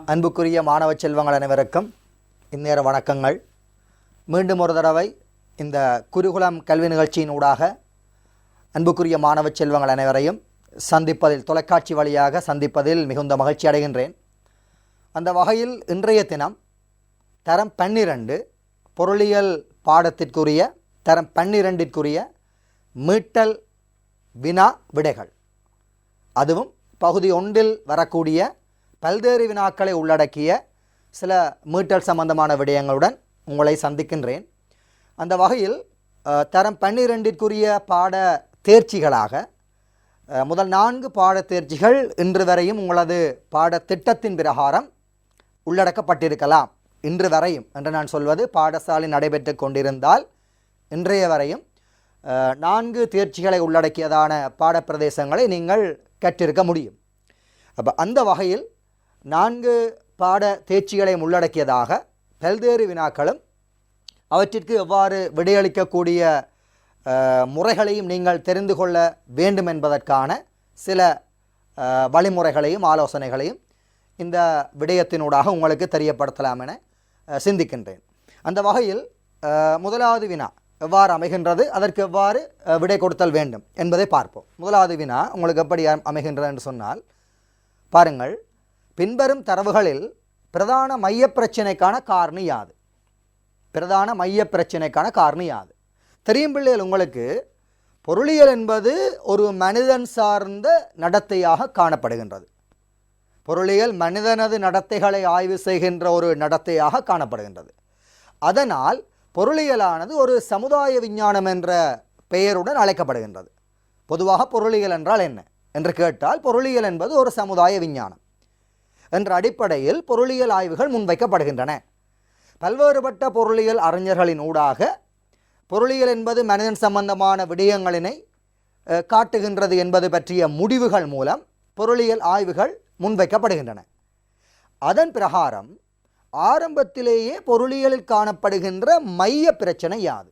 அன்புக்குரிய மாணவ செல்வங்கள் அனைவருக்கும் இந்நேர வணக்கங்கள். மீண்டும் ஒரு தடவை இந்த குருகுலம் கல்வி நிகழ்ச்சியின் ஊடாக அன்புக்குரிய மாணவ செல்வங்கள் அனைவரையும் சந்திப்பதில், தொலைக்காட்சி வழியாக சந்திப்பதில் மிகுந்த மகிழ்ச்சி அடைகின்றேன். அந்த வகையில் இன்றைய தினம் தரம் 12 பொருளியல் பாடத்திற்குரிய தரம் 12ற்குரிய மீட்டல் வினா விடைகள், அதுவும் பகுதி 1 வரக்கூடிய பல்வேறு வினாக்களை உள்ளடக்கிய சில மீட்டல் சம்பந்தமான விடயங்களுடன் உங்களை சந்திக்கின்றேன். அந்த வகையில் தரம் 12ற்குரிய பாட தேர்ச்சிகளாக முதல் 4 பாட தேர்ச்சிகள் இன்று வரையும் உங்களது பாடத்திட்டத்தின் பிரகாரம் உள்ளடக்கப்பட்டிருக்கலாம். இன்று வரையும் என்று நான் சொல்வது, பாடசாலை நடைபெற்று கொண்டிருந்தால் இன்றைய வரையும் 4 தேர்ச்சிகளை உள்ளடக்கியதான பாடப்பிரதேசங்களை நீங்கள் கற்றிருக்க முடியும். அப்போ அந்த வகையில் 4 பாட தேர்ச்சிகளையும் உள்ளடக்கியதாக பல்வேறு வினாக்களும் அவற்றிற்கு எவ்வாறு விடையளிக்கக்கூடிய முறைகளையும் நீங்கள் தெரிந்து கொள்ள வேண்டும் என்பதற்கான சில வழிமுறைகளையும் ஆலோசனைகளையும் இந்த விடயத்தினூடாக உங்களுக்கு தெரியப்படுத்தலாம் என சிந்திக்கின்றேன். அந்த வகையில் முதலாவது வினா எவ்வாறு அமைகின்றது, அதற்கு எவ்வாறு விடை கொடுத்தல் வேண்டும் என்பதை பார்ப்போம். முதலாவது வினா உங்களுக்கு எப்படி அமைகின்றது என்று சொன்னால், பாருங்கள், பின்வரும் தரவுகளில் பிரதான மைய பிரச்சனைக்கான காரணி யாது? பிரதான மைய பிரச்சனைக்கான காரணி யாது? தெரியும் பிள்ளைகள், உங்களுக்கு பொருளியல் என்பது ஒரு மனிதன் சார்ந்த நடத்தையாக காணப்படுகின்றது. பொருளியல் மனிதனது நடத்தைகளை ஆய்வு செய்கின்ற ஒரு நடத்தையாக காணப்படுகின்றது. அதனால் பொருளியலானது ஒரு சமுதாய விஞ்ஞானம் என்ற பெயருடன் அழைக்கப்படுகின்றது. பொதுவாக பொருளியல் என்றால் என்ன என்று கேட்டால், பொருளியல் என்பது ஒரு சமுதாய விஞ்ஞானம் என்ற அடிப்படையில் பொருளியல் ஆய்வுகள் முன்வைக்கப்படுகின்றன. பல்வேறுபட்ட பொருளியல் அறிஞர்களின் ஊடாக பொருளியல் என்பது மனிதன் சம்பந்தமான விடயங்களினை காட்டுகின்றது என்பது பற்றிய முடிவுகள் மூலம் பொருளியல் ஆய்வுகள் முன்வைக்கப்படுகின்றன. அதன் பிரகாரம் ஆரம்பத்திலேயே பொருளியலில் காணப்படுகின்ற மைய பிரச்சனை யாது?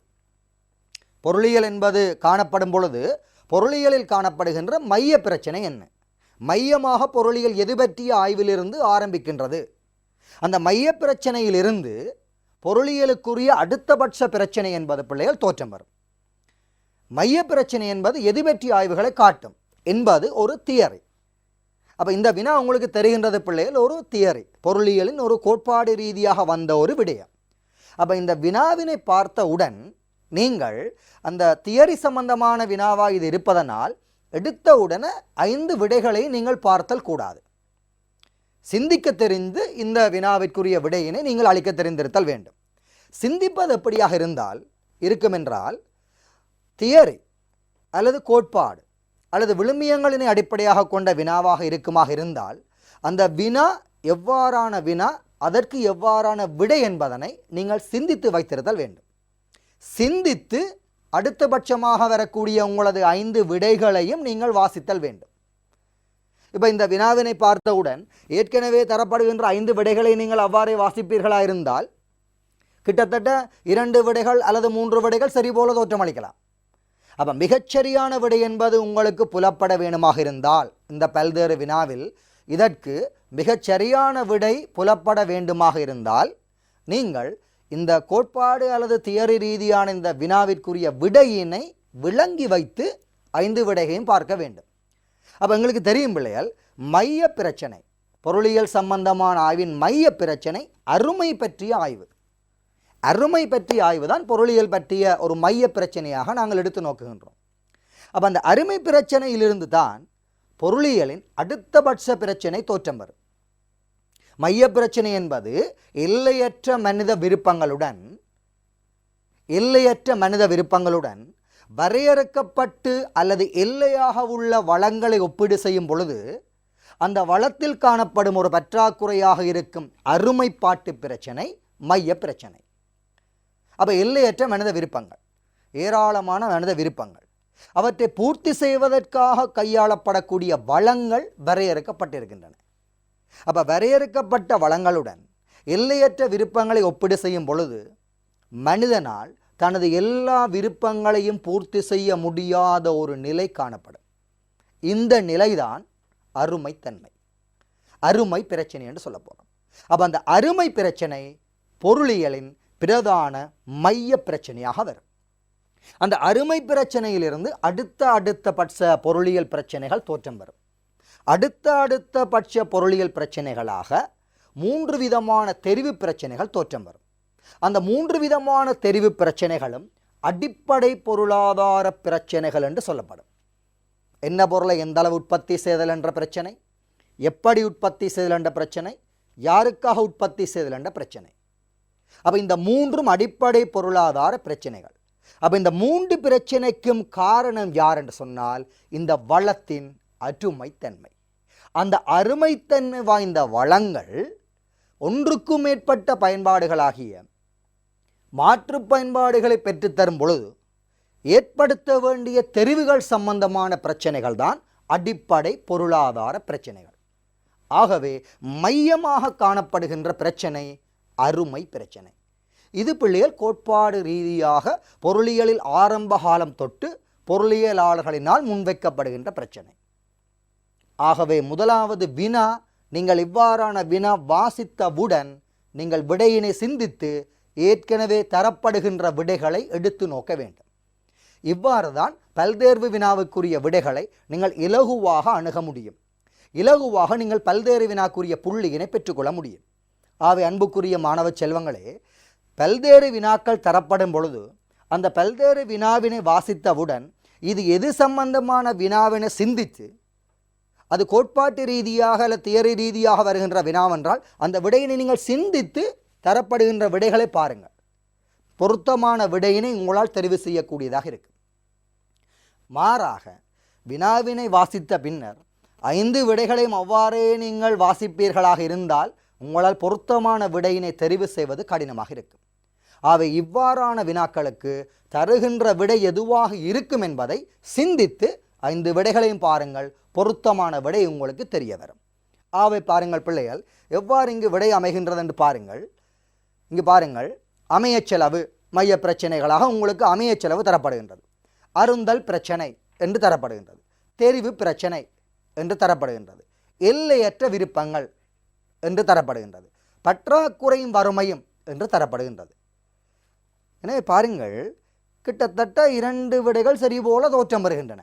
பொருளியல் என்பது காணப்படும் பொழுது பொருளியலில் காணப்படுகின்ற மைய பிரச்சனை என்ன? மையமாக பொருளியல் எது பற்றிய ஆய்விலிருந்து ஆரம்பிக்கின்றது? அந்த மைய பிரச்சனையிலிருந்து பொருளியலுக்குரிய அடுத்தபட்ச பிரச்சனை என்பது பிள்ளைகள் தோற்றம் வரும். மைய பிரச்சனை என்பது எது பற்றிய ஆய்வுகளை காட்டும் என்பது ஒரு தியரி. அப்போ இந்த வினா உங்களுக்கு தெரிகின்றது பிள்ளைகள், ஒரு தியரி, பொருளியலின் ஒரு கோட்பாடு ரீதியாக வந்த ஒரு விடயம். அப்போ இந்த வினாவினை பார்த்தவுடன் நீங்கள் அந்த தியரி சம்பந்தமான வினாவாக இது இருப்பதனால் எடுத்தவுடனே 5 விடைகளை நீங்கள் பார்த்தல் கூடாது. சிந்திக்க தெரிந்து இந்த வினாவிற்குரிய விடையினை நீங்கள் அளிக்க தெரிந்திருத்தல் வேண்டும். சிந்திப்பது எப்படியாக இருந்தால் இருக்குமென்றால், தியரி அல்லது கோட்பாடு அல்லது விழுமியங்களினை அடிப்படையாக கொண்ட வினாவாக இருக்குமாக இருந்தால், அந்த வினா எவ்வாறான வினா, அதற்கு எவ்வாறான விடை என்பதனை நீங்கள் சிந்தித்து வைத்திருத்தல் வேண்டும். சிந்தித்து அடுத்தபட்சமாக வரக்கூடிய உங்களது 5 விடைகளையும் நீங்கள் வாசித்தல் வேண்டும். இப்போ இந்த வினாவினை பார்த்தவுடன் ஏற்கனவே தரப்படுகின்ற 5 விடைகளை நீங்கள் அவ்வாறே வாசிப்பீர்களா இருந்தால் கிட்டத்தட்ட 2 விடைகள் அல்லது 3 விடைகள் சரி போல தோற்றமளிக்கலாம். அப்போ மிகச்சரியான விடை என்பது உங்களுக்கு புலப்பட வேணுமாக இருந்தால், இந்த பல்வேறு வினாவில் இதற்கு மிகச்சரியான விடை புலப்பட வேண்டுமாக இருந்தால், நீங்கள் இந்த கோட்பாடு அல்லது தியரி ரீதியான இந்த வினாவிற்குரிய விடையினை விளங்கி வைத்து 5 விடைகளையும் பார்க்க வேண்டும். அப்போ எங்களுக்கு தெரியும் பிள்ளைகள், மைய பிரச்சனை, பொருளியல் சம்பந்தமான ஆய்வின் மைய பிரச்சனை அருமை பற்றிய ஆய்வு. அருமை பற்றிய ஆய்வு தான் பொருளியல் பற்றிய ஒரு மைய பிரச்சனையாக நாங்கள் எடுத்து நோக்குகின்றோம். அப்போ அந்த அருமை பிரச்சனையிலிருந்து தான் பொருளியலின் அடுத்தபட்ச பிரச்சனை தோற்றம் வரும். மைய பிரச்சனை என்பது எல்லையற்ற மனித விருப்பங்களுடன் வரையறுக்கப்பட்டு அல்லது எல்லையாக உள்ள வளங்களை ஒப்பீடு செய்யும் பொழுது அந்த வளத்தில் காணப்படும் ஒரு பற்றாக்குறையாக இருக்கும் அருமைப்பாட்டு பிரச்சனை மைய பிரச்சனை. அப்போ எல்லையற்ற மனித விருப்பங்கள், ஏராளமான மனித விருப்பங்கள், அவற்றை பூர்த்தி செய்வதற்காக கையாளப்படக்கூடிய வளங்கள் வரையறுக்கப்பட்டிருக்கின்றன. அப்போ வரையறுக்கப்பட்ட வளங்களுடன் எல்லையற்ற விருப்பங்களை ஒப்பீடு செய்யும் பொழுது மனிதனால் தனது எல்லா விருப்பங்களையும் பூர்த்தி செய்ய முடியாத ஒரு நிலை காணப்படும். இந்த நிலைதான் அருமைத்தன்மை, அருமை பிரச்சனை என்று சொல்ல போகிறோம். அப்போ அந்த அருமை பிரச்சனை பொருளியலின் பிரதான மைய பிரச்சனையாக வரும். அந்த அருமை பிரச்சனையிலிருந்து அடுத்த பட்ச பொருளியல் பிரச்சனைகள் தோற்றம் வரும். அடுத்த பட்ச பொருளியல் பிரச்சனைகளாக 3 விதமான தெரிவு பிரச்சனைகள் தோற்றம் வரும். அந்த 3 விதமான தெரிவு பிரச்சனைகளும் அடிப்படை பொருளாதார பிரச்சனைகள் என்று சொல்லப்படும். என்ன பொருளை எந்த அளவு உற்பத்தி செய்தல் என்ற பிரச்சனை, எப்படி உற்பத்தி செய்தல் என்ற பிரச்சனை, யாருக்காக உற்பத்தி செய்தல் என்ற பிரச்சனை. அப்போ இந்த 3ம் அடிப்படை பொருளாதார பிரச்சனைகள். அப்போ இந்த 3 பிரச்சனைக்கும் காரணம் யார் என்று சொன்னால் இந்த வளத்தின் அருமைத்தன்மை. அந்த அருமைத்தன்மை வாய்ந்த வளங்கள் ஒன்றுக்கும் மேற்பட்ட பயன்பாடுகளாகிய மாற்று பயன்பாடுகளை பெற்றுத்தரும் பொழுது ஏற்படுத்த வேண்டிய தெரிவுகள் சம்பந்தமான பிரச்சனைகள் தான் அடிப்படை பொருளாதார பிரச்சனைகள். ஆகவே மையமாக காணப்படுகின்ற பிரச்சனை அருமை பிரச்சனை. இது பிள்ளைகள் கோட்பாடு ரீதியாக பொருளியலில் ஆரம்ப காலம் தொட்டு பொருளியலாளர்களினால் முன்வைக்கப்படுகின்ற பிரச்சனை. ஆகவே முதலாவது வினா, நீங்கள் இவ்வாறான வினா வாசித்தவுடன் நீங்கள் விடையினை சிந்தித்து ஏற்கனவே தரப்படுகின்ற விடைகளை எடுத்து நோக்க வேண்டும். இவ்வாறு தான் பல்தேர்வு வினாவுக்குரிய விடைகளை நீங்கள் இலகுவாக அணுக முடியும். இலகுவாக நீங்கள் பல்தேர்வு வினாக்குரிய புள்ளியினை பெற்றுக்கொள்ள முடியும். ஆகவே அன்புக்குரிய மாணவ செல்வங்களே, பல்தேறு வினாக்கள் தரப்படும் பொழுது அந்த பல்தேறு வினாவினை வாசித்தவுடன் இது எது சம்பந்தமான வினாவினை சிந்தித்து, அது கோட்பாட்டு ரீதியாக அல்லது தியரி ரீதியாக வருகின்ற வினாவென்றால் அந்த விடையினை நீங்கள் சிந்தித்து தரப்படுகின்ற விடைகளை பாருங்கள். பொருத்தமான விடையினை உங்களால் தெரிவு செய்யக்கூடியதாக இருக்கு. மாறாக வினாவினை வாசித்த பின்னர் 5 விடைகளையும் அவ்வாறே நீங்கள் வாசிப்பீர்களாக இருந்தால் உங்களால் பொருத்தமான விடையினை தெரிவு செய்வது கடினமாக இருக்கும். அவை இவ்வாறான வினாக்களுக்கு தருகின்ற விடை எதுவாக இருக்கும் என்பதை சிந்தித்து 5 விடைகளையும் பாருங்கள். பொருத்தமான விடை உங்களுக்கு தெரிய வரும். ஆவை பாருங்கள் பிள்ளைகள், எவ்வாறு இங்கு விடை அமைகின்றது என்று பாருங்கள். இங்கு பாருங்கள், அமைய செலவு மைய பிரச்சனைகளாக உங்களுக்கு அமைய செலவு தரப்படுகின்றது. அருந்தல் பிரச்சனை என்று தரப்படுகின்றது. தெரிவு பிரச்சனை என்று தரப்படுகின்றது. எல்லையற்ற விருப்பங்கள் என்று தரப்படுகின்றது. பற்றாக்குறையும் வறுமையும் என்று தரப்படுகின்றது. எனவே பாருங்கள், கிட்டத்தட்ட 2 விடைகள் சரி போல தோற்றம் வருகின்றன,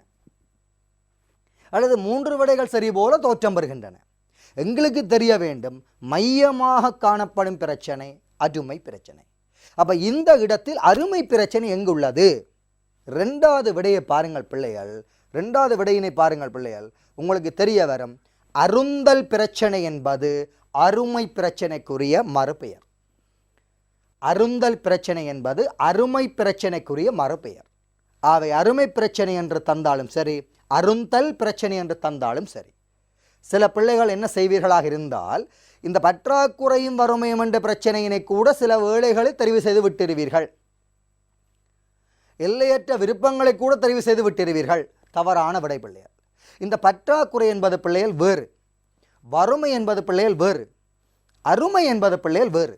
அல்லது 3 விடைகள் சரி போல தோற்றம் வருகின்றன. எங்களுக்கு தெரிய வேண்டும், மையமாக காணப்படும் பிரச்சனை அருமை பிரச்சனை. அப்ப இந்த இடத்தில் அருமை பிரச்சனை எங்குள்ளது? 2வது விடையை பாருங்கள் பிள்ளைகள். 2வது விடையினை பாருங்கள் பிள்ளைகள், உங்களுக்கு தெரிய வரும். அருந்தல் பிரச்சனை என்பது அருமை பிரச்சனைக்குரிய மறுபெயர். அருந்தல் பிரச்சனை என்பது அருமை பிரச்சனைக்குரிய மறுபெயர். அவை அருமை பிரச்சனை என்று தந்தாலும் சரி, அருந்தல் பிரச்சனை என்று தந்தாலும் சரி. சில பிள்ளைகள் என்ன செய்வீர்களாக இருந்தால், இந்த பற்றாக்குறையும் வறுமையும் என்ற பிரச்சனையினை கூட சில வேளைகளில் தெரிவு செய்து விட்டிருவீர்கள். எல்லையற்ற விருப்பங்களை கூட தெரிவு செய்து விட்டிருவீர்கள். தவறான விடை பிள்ளைகள். இந்த பற்றாக்குறை என்பது பிள்ளைகள் வேறு, வறுமை என்பது பிள்ளைகள் வேறு, அருமை என்பது பிள்ளைகள் வேறு.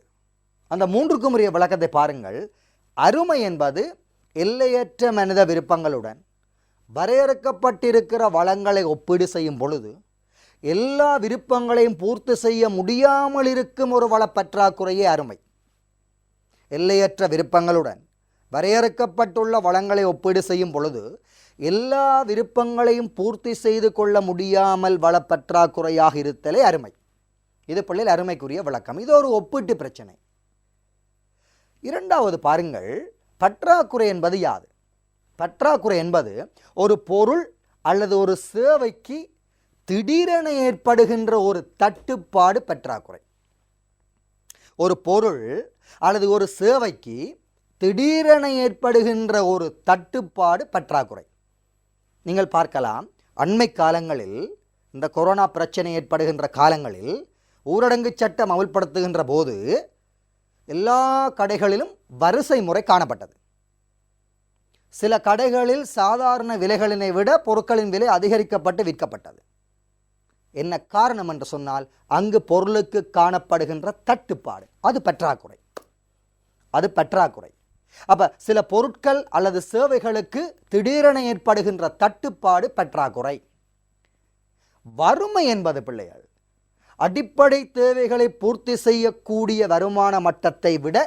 அந்த 3க்கும் உரிய விளக்கத்தை பாருங்கள். அருமை என்பது எல்லையற்ற மனித விருப்பங்களுடன் வரையறுக்கப்பட்டிருக்கிற வளங்களை ஒப்பீடு செய்யும் பொழுது எல்லா விருப்பங்களையும் பூர்த்தி செய்ய முடியாமல் இருக்கும் ஒரு வள பற்றாக்குறையே அருமை. எல்லையற்ற விருப்பங்களுடன் வரையறுக்கப்பட்டுள்ள வளங்களை ஒப்பீடு செய்யும் பொழுது எல்லா விருப்பங்களையும் பூர்த்தி செய்து கொள்ள முடியாமல் வள பற்றாக்குறையாக இருத்தலே அருமை. இது பிள்ளைகள் அருமைக்குரிய விளக்கம். இது ஒரு ஒப்பீட்டு பிரச்சனை. 2வது பாருங்கள், பற்றாக்குறை என்பது யாது? பற்றாக்குறை என்பது ஒரு பொருள் அல்லது ஒரு சேவைக்கு திடீரென ஏற்படுகின்ற ஒரு தட்டுப்பாடு பற்றாக்குறை. ஒரு பொருள் அல்லது ஒரு சேவைக்கு திடீரென ஏற்படுகின்ற ஒரு தட்டுப்பாடு பற்றாக்குறை. நீங்கள் பார்க்கலாம், அண்மை காலங்களில் இந்த கொரோனா பிரச்சனை ஏற்படுகின்ற காலங்களில் ஊரடங்கு சட்டம் அமல்படுத்துகின்ற போது எல்லா கடைகளிலும் வரிசை முறை காணப்பட்டது. சில கடைகளில் சாதாரண விலைகளினை விட பொருட்களின் விலை அதிகரிக்கப்பட்டு விற்கப்பட்டது. என்ன காரணம் என்று சொன்னால், அங்கு பொருளுக்கு காணப்படுகின்ற தட்டுப்பாடு, அது பற்றாக்குறை. அது பற்றாக்குறை. அப்ப சில பொருட்கள் அல்லது சேவைகளுக்கு திடீரென ஏற்படுகின்ற தட்டுப்பாடு பற்றாக்குறை. வறுமை என்பது பிள்ளைகள், அடிப்படை தேவைகளை பூர்த்தி செய்யக்கூடிய வருமான மட்டத்தை விட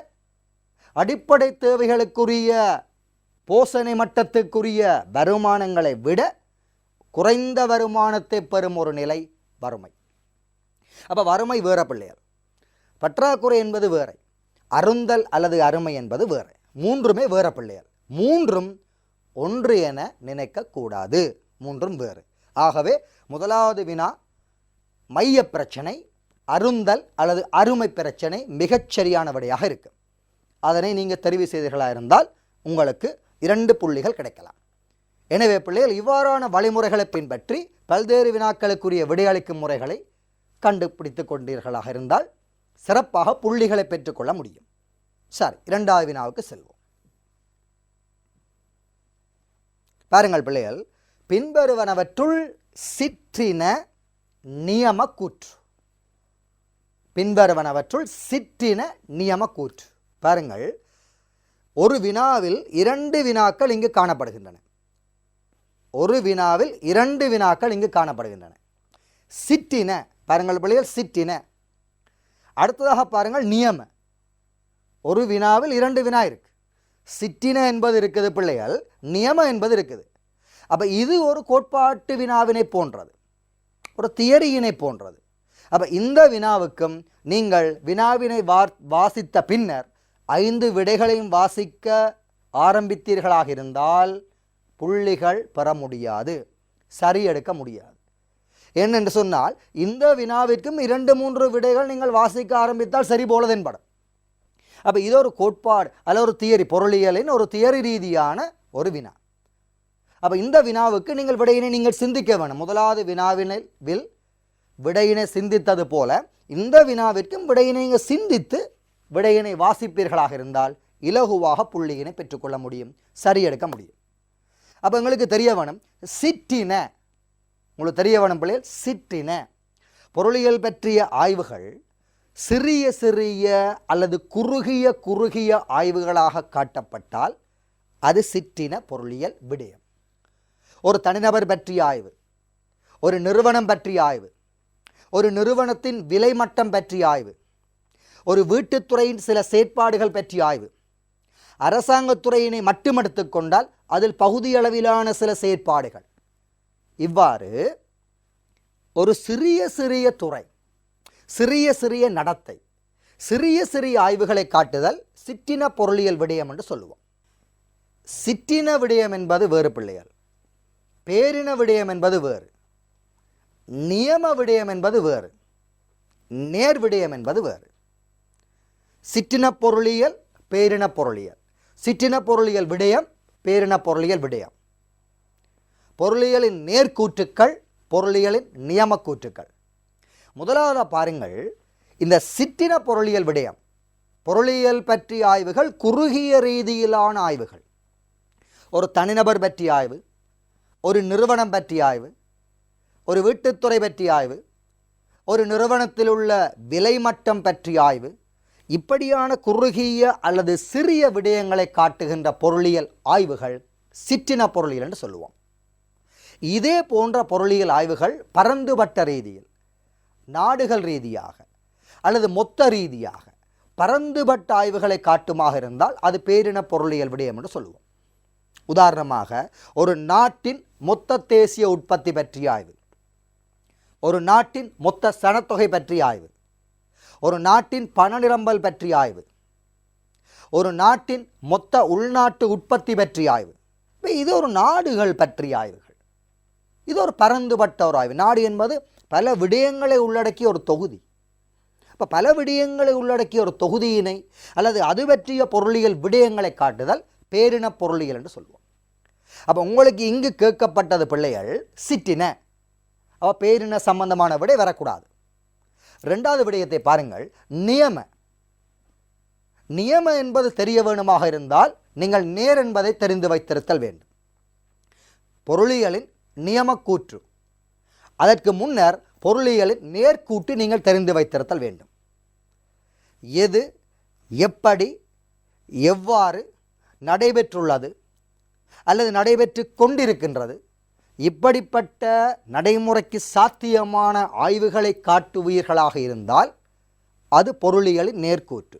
அடிப்படை தேவைகளுக்குரிய போஷணை மட்டத்துக்குரிய வருமானங்களை விட குறைந்த வருமானத்தை பெறும் ஒரு நிலை வறுமை. அப்போ வறுமை வேற பிள்ளைகள், பற்றாக்குறை என்பது வேற, அருந்தல் அல்லது அருமை என்பது வேற. மூன்றுமே வேற பிள்ளைகள். மூன்றும் ஒன்று என நினைக்கக்கூடாது, மூன்றும் வேறு. ஆகவே முதலாவது வினா மைய பிரச்சனை, அருந்தல் அல்லது அருமை பிரச்சனை மிகச்சரியான விடையாக இருக்கு. அதனை நீங்கள் தெரிவு செய்தீர்களாக இருந்தால் உங்களுக்கு 2 புள்ளிகள் கிடைக்கலாம். எனவே பிள்ளைகள் இவ்வாறான வழிமுறைகளை பின்பற்றி பல்வேறு வினாக்களுக்குரிய விடையளிக்கும் முறைகளை கண்டுபிடித்து கொண்டீர்களாக இருந்தால் சிறப்பாக புள்ளிகளை பெற்றுக்கொள்ள முடியும். சரி, 2வது வினாவுக்கு செல்வோம். பாருங்கள் பிள்ளைகள், பின்வருவனவற்றுள் சிற்றின நியம கூற்று. பின்வருவனவற்றுள் சிற்றின நியம கூற்று. பாருங்கள், ஒரு வினாவில் 2 வினாக்கள் இங்கு காணப்படுகின்றன. ஒரு வினாவில் 2 வினாக்கள் இங்கு காணப்படுகின்றன. சிற்றின, பாருங்கள் பிள்ளைகள், சிற்றின. அடுத்ததாக பாருங்கள் நியம. ஒரு வினாவில் 2 வினா இருக்கு. சிற்றின என்பது இருக்குது பிள்ளைகள், நியம என்பது இருக்குது. அப்போ இது ஒரு கோட்பாட்டு வினாவினை போன்றது, ஒரு தியரியினை போன்றது. அப்போ இந்த வினாவுக்கும் நீங்கள் வினாவினை வாசித்த பின்னர் 5 விடைகளையும் வாசிக்க ஆரம்பித்தீர்களாக இருந்தால் புள்ளிகள் பெற முடியாது, சரி எடுக்க முடியாது. ஏனென்று சொன்னால் இந்த வினாவிற்கும் 2-3 விடைகள் நீங்கள் வாசிக்க ஆரம்பித்தால் சரி போல தென்படும். அப்போ இது ஒரு கோட்பாடு அல்ல ஒரு தியரி, பொருளியலின் ஒரு தியரி ரீதியான ஒரு வினா. அப்போ இந்த வினாவுக்கு நீங்கள் விடையினை நீங்கள் சிந்திக்க வேணும். முதலாவது வினாவினில் விடையினை சிந்தித்தது போல இந்த வினாவிற்கும் விடையினை நீங்கள் சிந்தித்து விடையினை வாசிப்பீர்களாக இருந்தால் இலகுவாக புள்ளியினை பெற்றுக்கொள்ள முடியும், சரி எடுக்க முடியும். அப்போ எங்களுக்கு தெரிய வேணும் சிற்றின, உங்களுக்கு தெரிய வேணும் பிள்ளைகள், சிற்றின பொருளியல் பற்றிய ஆய்வுகள் சிறிய சிறிய அல்லது குறுகிய ஆய்வுகளாக காட்டப்பட்டால் அது சிற்றின பொருளியல் விடயம். ஒரு தனிநபர் பற்றிய ஆய்வு, ஒரு நிறுவனம் பற்றிய ஆய்வு, ஒரு நிறுவனத்தின் விலை மட்டம் பற்றிய ஆய்வு, ஒரு வீட்டுத்துறையின் சில செயற்பாடுகள் பற்றிய ஆய்வு, அரசாங்கத்துறையினை மட்டுமெடுத்துக் கொண்டால் அதில் பகுதியளவிலான சில செயற்பாடுகள், இவ்வாறு ஒரு சிறிய சிறிய துறை, சிறிய சிறிய நடத்தை, சிறிய சிறிய ஆய்வுகளை காட்டுதல் சிற்றின பொருளியல் விடயம் என்று சொல்லுவோம். சிற்றின விடயம் என்பது வேறு பிள்ளைகள், பேரின விடயம் என்பது வேறு, நியம விடயம் என்பது வேறு, நேர் விடயம் என்பது வேறு. சிற்றின பொருளியல், பேரின பொருளியல், சிற்றின பொருளியல் விடயம், பேரின பொருளியல் விடயம், பொருளியலின் நேர்கூற்றுக்கள், பொருளியலின் நியம கூற்றுக்கள். முதலாவது பாருங்கள், இந்த சிற்றின பொருளியல் விடயம், பொருளியல் பற்றிய ஆய்வுகள் குறுகிய ரீதியிலான ஆய்வுகள். ஒரு தனிநபர் பற்றிய ஆய்வு, ஒரு நிறுவனம் பற்றிய ஆய்வு, ஒரு வீட்டுத்துறை பற்றிய ஆய்வு, ஒரு நிறுவனத்தில் உள்ள விலை மட்டம் பற்றிய ஆய்வு, இப்படியான குறுகிய அல்லது சிறிய விடயங்களை காட்டுகின்ற பொருளியல் ஆய்வுகள் சிற்றின பொருளியல் என்று சொல்லுவோம். இதே போன்ற பொருளியல் ஆய்வுகள் பரந்துபட்ட ரீதியில், நாடுகள் ரீதியாக அல்லது மொத்த ரீதியாக பரந்துபட்ட ஆய்வுகளை காட்டுமாக இருந்தால் அது பேரின பொருளியல் விடயம் என்று சொல்லுவோம். உதாரணமாக ஒரு நாட்டின் மொத்த தேசிய உற்பத்தி பற்றிய ஆய்வு, ஒரு நாட்டின் மொத்த சனத்தொகை பற்றிய ஆய்வு, ஒரு நாட்டின் பண நிரம்பல் பற்றிய ஆய்வு, ஒரு நாட்டின் மொத்த உள்நாட்டு உற்பத்தி பற்றிய ஆய்வு. இது ஒரு நாடுகள் பற்றிய ஆய்வுகள், இது ஒரு பரந்துபட்ட ஒரு ஆய்வு. நாடு என்பது பல விடயங்களை உள்ளடக்கிய ஒரு தொகுதி. இப்போ பல விடயங்களை உள்ளடக்கிய ஒரு தொகுதியினை அல்லது அது பற்றிய பொருளியல் விடயங்களை காட்டுதல் பேரின பொருளியல் என்று சொல்வோம். அப்போ உங்களுக்கு இங்கு கேட்கப்பட்டது பிள்ளைகள் சிற்றின, அப்போ பேரின சம்பந்தமான விடை வரக்கூடாது. 2வது விடயத்தை பாருங்கள், நியம. நியம என்பது தெரிய வேணுமாக இருந்தால் நீங்கள் நேர் என்பதை தெரிந்து வைத்திருத்தல் வேண்டும். பொருளியலின் நியம கூற்று, அதற்கு முன்னர் பொருளியலின் நேர்கூட்டு நீங்கள் தெரிந்து வைத்திருத்தல் வேண்டும். எது எப்படி எவ்வாறு நடைபெற்றுள்ளது அல்லது நடைபெற்று கொண்டிருக்கின்றது இப்படிப்பட்ட நடைமுறைக்கு சாத்தியமான ஆய்வுகளை காட்டுவீர்களாக இருந்தால் அது பொருளியலின் நேர்கூற்று.